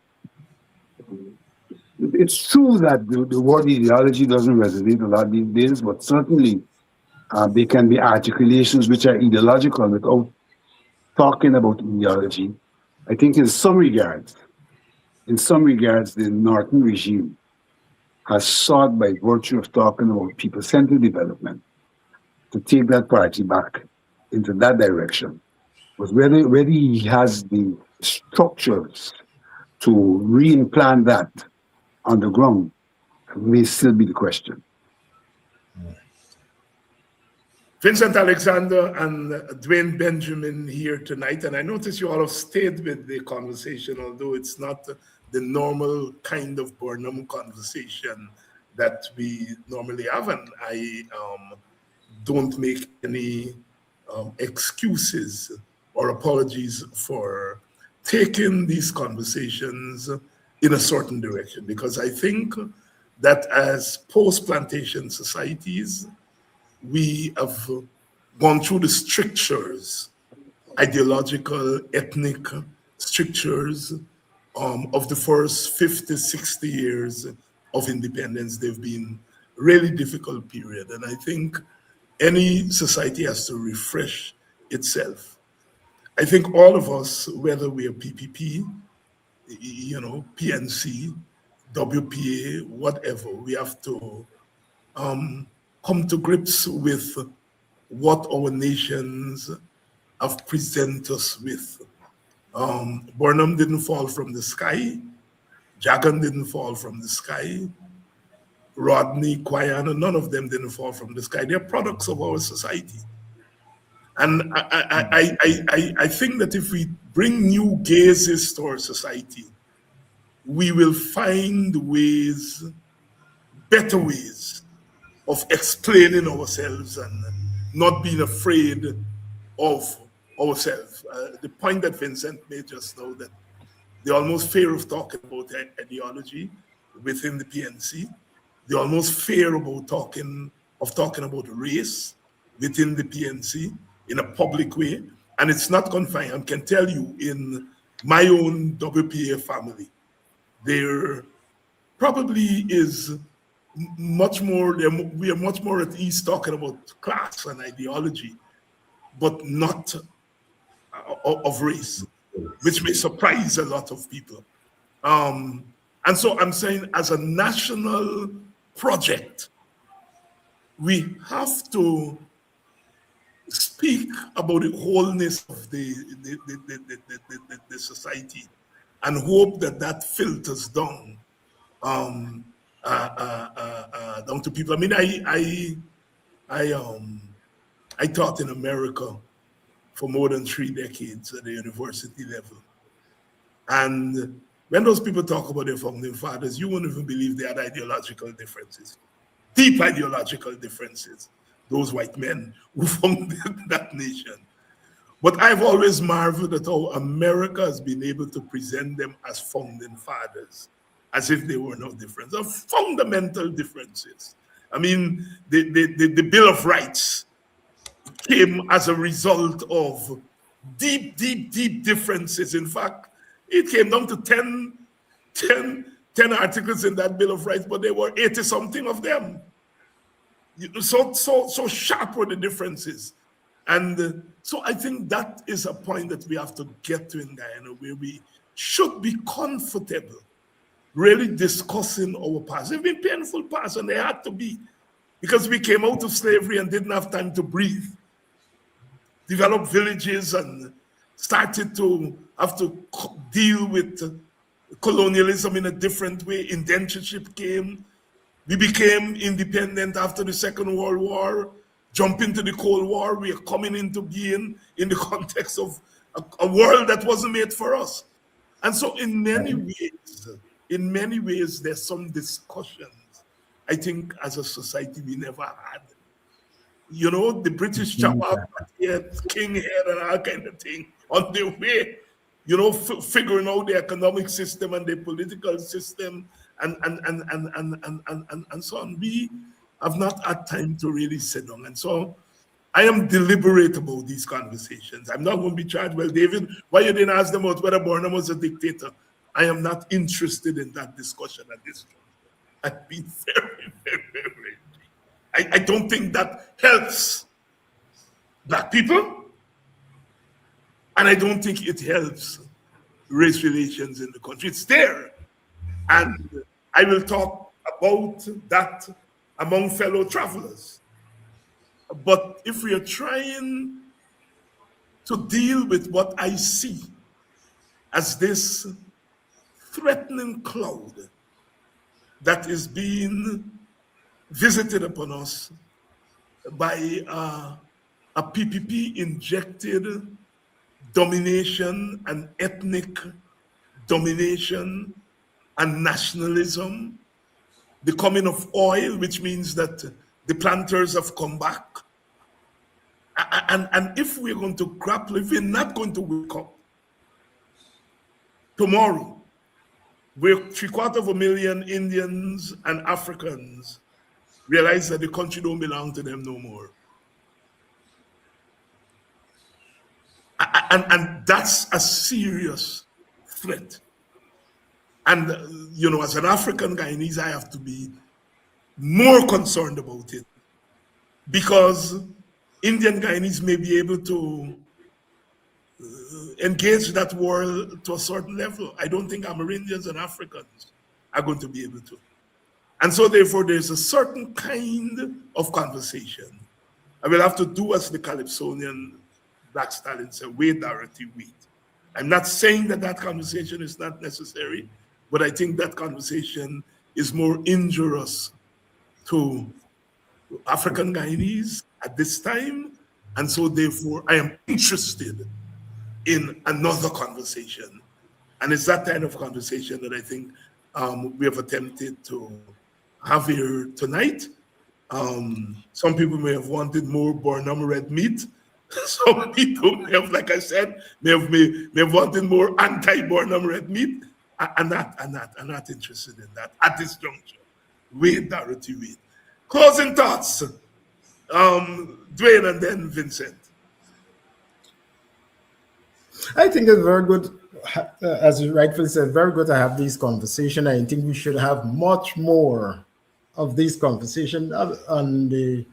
it's true that the word ideology doesn't resonate a lot these days, but certainly there can be articulations which are ideological without talking about ideology. I think in some regards, the Norton regime has sought, by virtue of talking about people-centered development, to take that party back into that direction. But whether he has the structures to re-implant that on the ground may still be the question. Vincent Alexander and Dwayne Benjamin here tonight, and I notice you all have stayed with the conversation, although it's not the normal kind of Burnham conversation that we normally have, and I don't make any excuses or apologies for taking these conversations in a certain direction, because I think that as post-plantation societies, we have gone through the strictures, ideological, ethnic strictures of the first 50, 60 years of independence. They've been really difficult period. And I think any society has to refresh itself. I think all of us, whether we are PPP, PNC, WPA, whatever, we have to come to grips with what our nations have presented us with. Burnham didn't fall from the sky. Jagan didn't fall from the sky. Rodney, Guyana, none of them didn't fall from the sky. They're products of our society. And I think that if we bring new gazes to our society, we will find ways, better ways of explaining ourselves and not being afraid of ourselves. The point that Vincent made just now, that they almost fear of talking about ideology within the PNC. They almost fear about talking about race within the PNC in a public way. And it's not confined. I can tell you, in my own WPA family, there probably is much more, we are much more at ease talking about class and ideology, but not of race. which may surprise a lot of people. And so I'm saying, as a national project, we have to speak about the wholeness of the society and hope that that filters down down to people. I mean, I taught in America for more than 3 decades at the university level. And when those people talk about their founding fathers, you won't even believe they had ideological differences, deep ideological differences, those white men who founded that nation. But I've always marveled at how America has been able to present them as founding fathers, as if they were no difference, of fundamental differences. I mean, the Bill of Rights came as a result of deep differences. In fact, it came down to 10 articles in that Bill of Rights, but there were 80-something of them. So sharp were the differences. And so I think that is a point that we have to get to in Guyana, where we should be comfortable really discussing our past. They've been painful past, and they had to be, because we came out of slavery and didn't have time to breathe, developed villages, and started to have to deal with colonialism in a different way. Indentureship came. We became independent after the Second World War, jump into the Cold War. We are coming into being in the context of a world that wasn't made for us. And so in many ways, there's some discussions, I think, as a society we never had. You know, the British chopper, king head and all kind of thing on their way, you know, figuring out the economic system and the political system and so on. We have not had time to really sit down. And so I am deliberate about these conversations. I'm not going to be charged, well, David, why you didn't ask them about whether Burnham was a dictator? I am not interested in that discussion at this point. I've been very I don't think that helps Black people, and I don't think it helps race relations in the country. It's there, and I will talk about that among fellow travelers. But if we are trying to deal with what I see as this threatening cloud that is being visited upon us by a PPP-injected domination and ethnic domination and nationalism, the coming of oil, which means that the planters have come back. And if we're going to grapple, if we're not going to wake up tomorrow, where 750,000 Indians and Africans realize that the country don't belong to them no more. And that's a serious threat. And, you know, as an African Guyanese, I have to be more concerned about it, because Indian Guyanese may be able to engage that world to a certain level. I don't think Amerindians and Africans are going to be able to. And so therefore there's a certain kind of conversation. I will have to do as the Calypsonian Black Stallion said, wait, Dorothy, wait. I'm not saying that that conversation is not necessary, but I think that conversation is more injurious to African Guyanese at this time. And so therefore I am interested in another conversation. And it's that kind of conversation that I think we have attempted to have here tonight. Some people may have wanted more Burnham red meat. Some people may have, like I said, may have wanted more anti-Burnham red meat. I'm not interested in that at this juncture. Wait, Dorothy, wait. Closing thoughts. Dwayne and then Vincent. I think it's very good, as you rightfully said, very good to have these conversations. I think we should have much more of these conversations on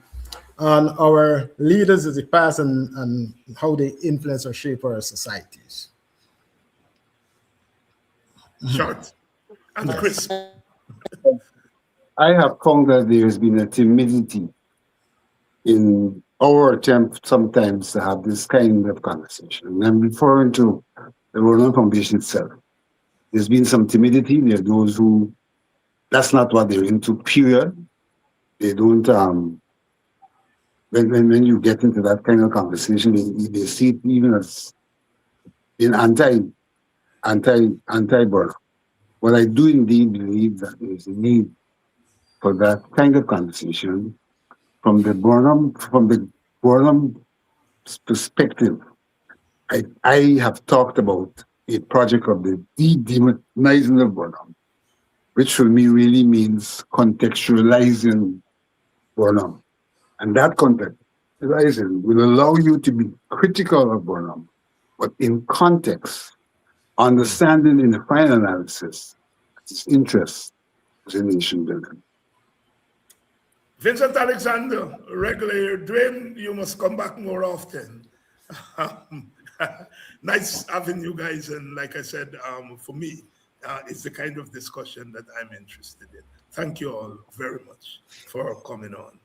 our leaders of the past and how they influence or shape our societies. short and crisp. I have found that there has been a timidity in our attempt sometimes to have this kind of conversation. And I'm referring to the Burnham Foundation itself. There's been some timidity. There are those who, that's not what they're into, period. They don't, when you get into that kind of conversation, they see it even as being anti-Burnham. But I do indeed believe that there is a need for that kind of conversation from the Burnham perspective. I have talked about a project of the de-demonizing of Burnham, which for me really means contextualizing Burnham. And that contextualizing will allow you to be critical of Burnham, but in context, understanding in the final analysis its interest as a nation building. Vincent Alexander, regular Dwayne, you must come back more often. Nice having you guys, and like I said, for me, it's the kind of discussion that I'm interested in. Thank you all very much for coming on.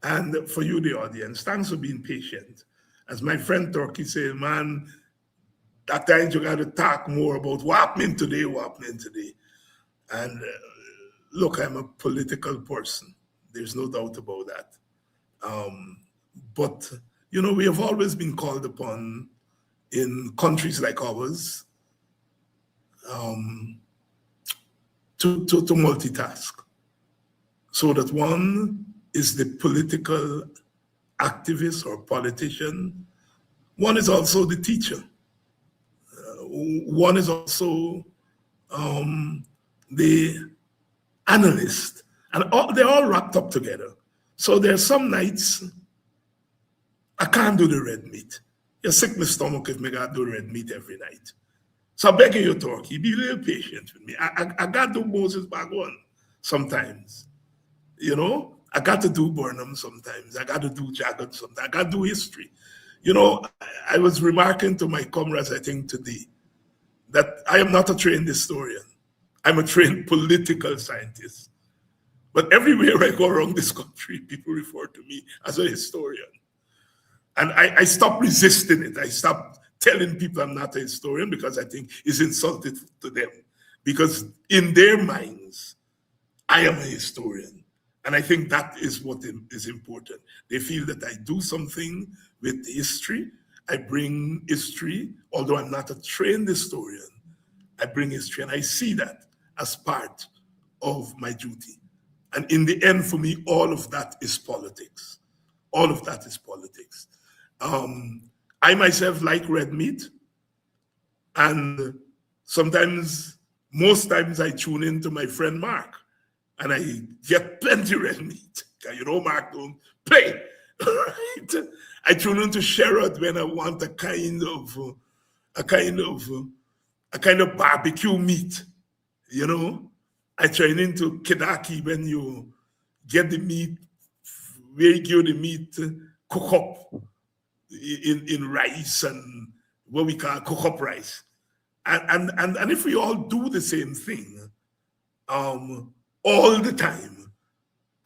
And for you, the audience, thanks for being patient. As my friend Turkey said, man, at times you got to talk more about what happening today. And look, I'm a political person. There's no doubt about that. But, you know, we have always been called upon in countries like ours to multitask. So that one is the political activist or politician. One is also the teacher. One is also the analyst. And they're all wrapped up together. So there are some nights I can't do the red meat. You're sick in the stomach if I got to do red meat every night. So I'm begging you, Turkey, be a little patient with me. I got to do Moses back one sometimes. You know, I got to do Burnham sometimes. I got to do Jagan sometimes. I got to do history. You know, I was remarking to my comrades, I think, today, that I am not a trained historian. I'm a trained political scientist. But everywhere I go around this country, people refer to me as a historian. And I stopped resisting it. I stopped telling people I'm not a historian because I think it's insulting to them. Because in their minds, I am a historian. And I think that is what is important. They feel that I do something with history. I bring history, although I'm not a trained historian, I bring history, and I see that as part of my duty. And in the end, for me, all of that is politics. All of that is politics. I myself like red meat, and sometimes, most times I tune in to my friend Mark, and I get plenty red meat. You know, Mark don't play. Right? I tune into Sherrod when I want a kind of barbecue meat. You know, I tune into Kedaki when you get the meat, very good the meat cook up in rice and what we call cook up rice. And if we all do the same thing all the time,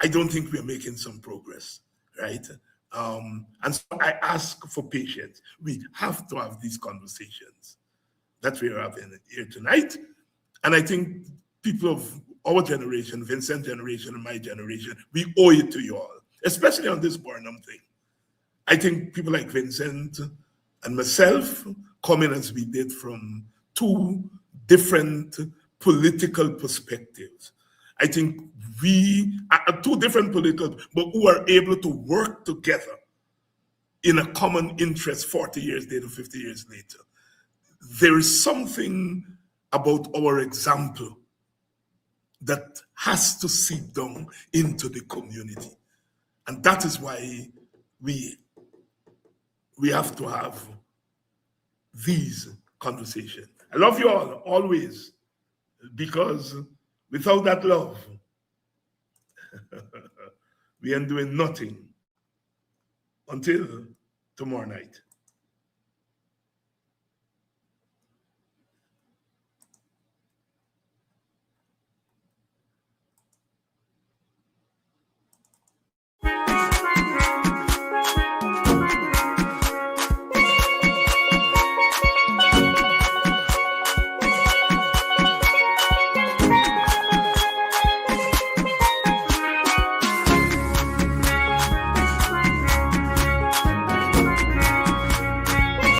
I don't think we're making some progress, right? And so I ask for patience. We have to have these conversations that we're having here tonight. And I think people of our generation, Vincent generation and my generation, we owe it to you all, especially on this Burnham thing. I think people like Vincent and myself, coming as we did from two different political perspectives, I think we are two different political, but who are able to work together in a common interest 40 years later, 50 years later. There is something about our example that has to seep down into the community. And that is why we have to have these conversations. I love you all, always, because without that love, we are doing nothing until tomorrow night.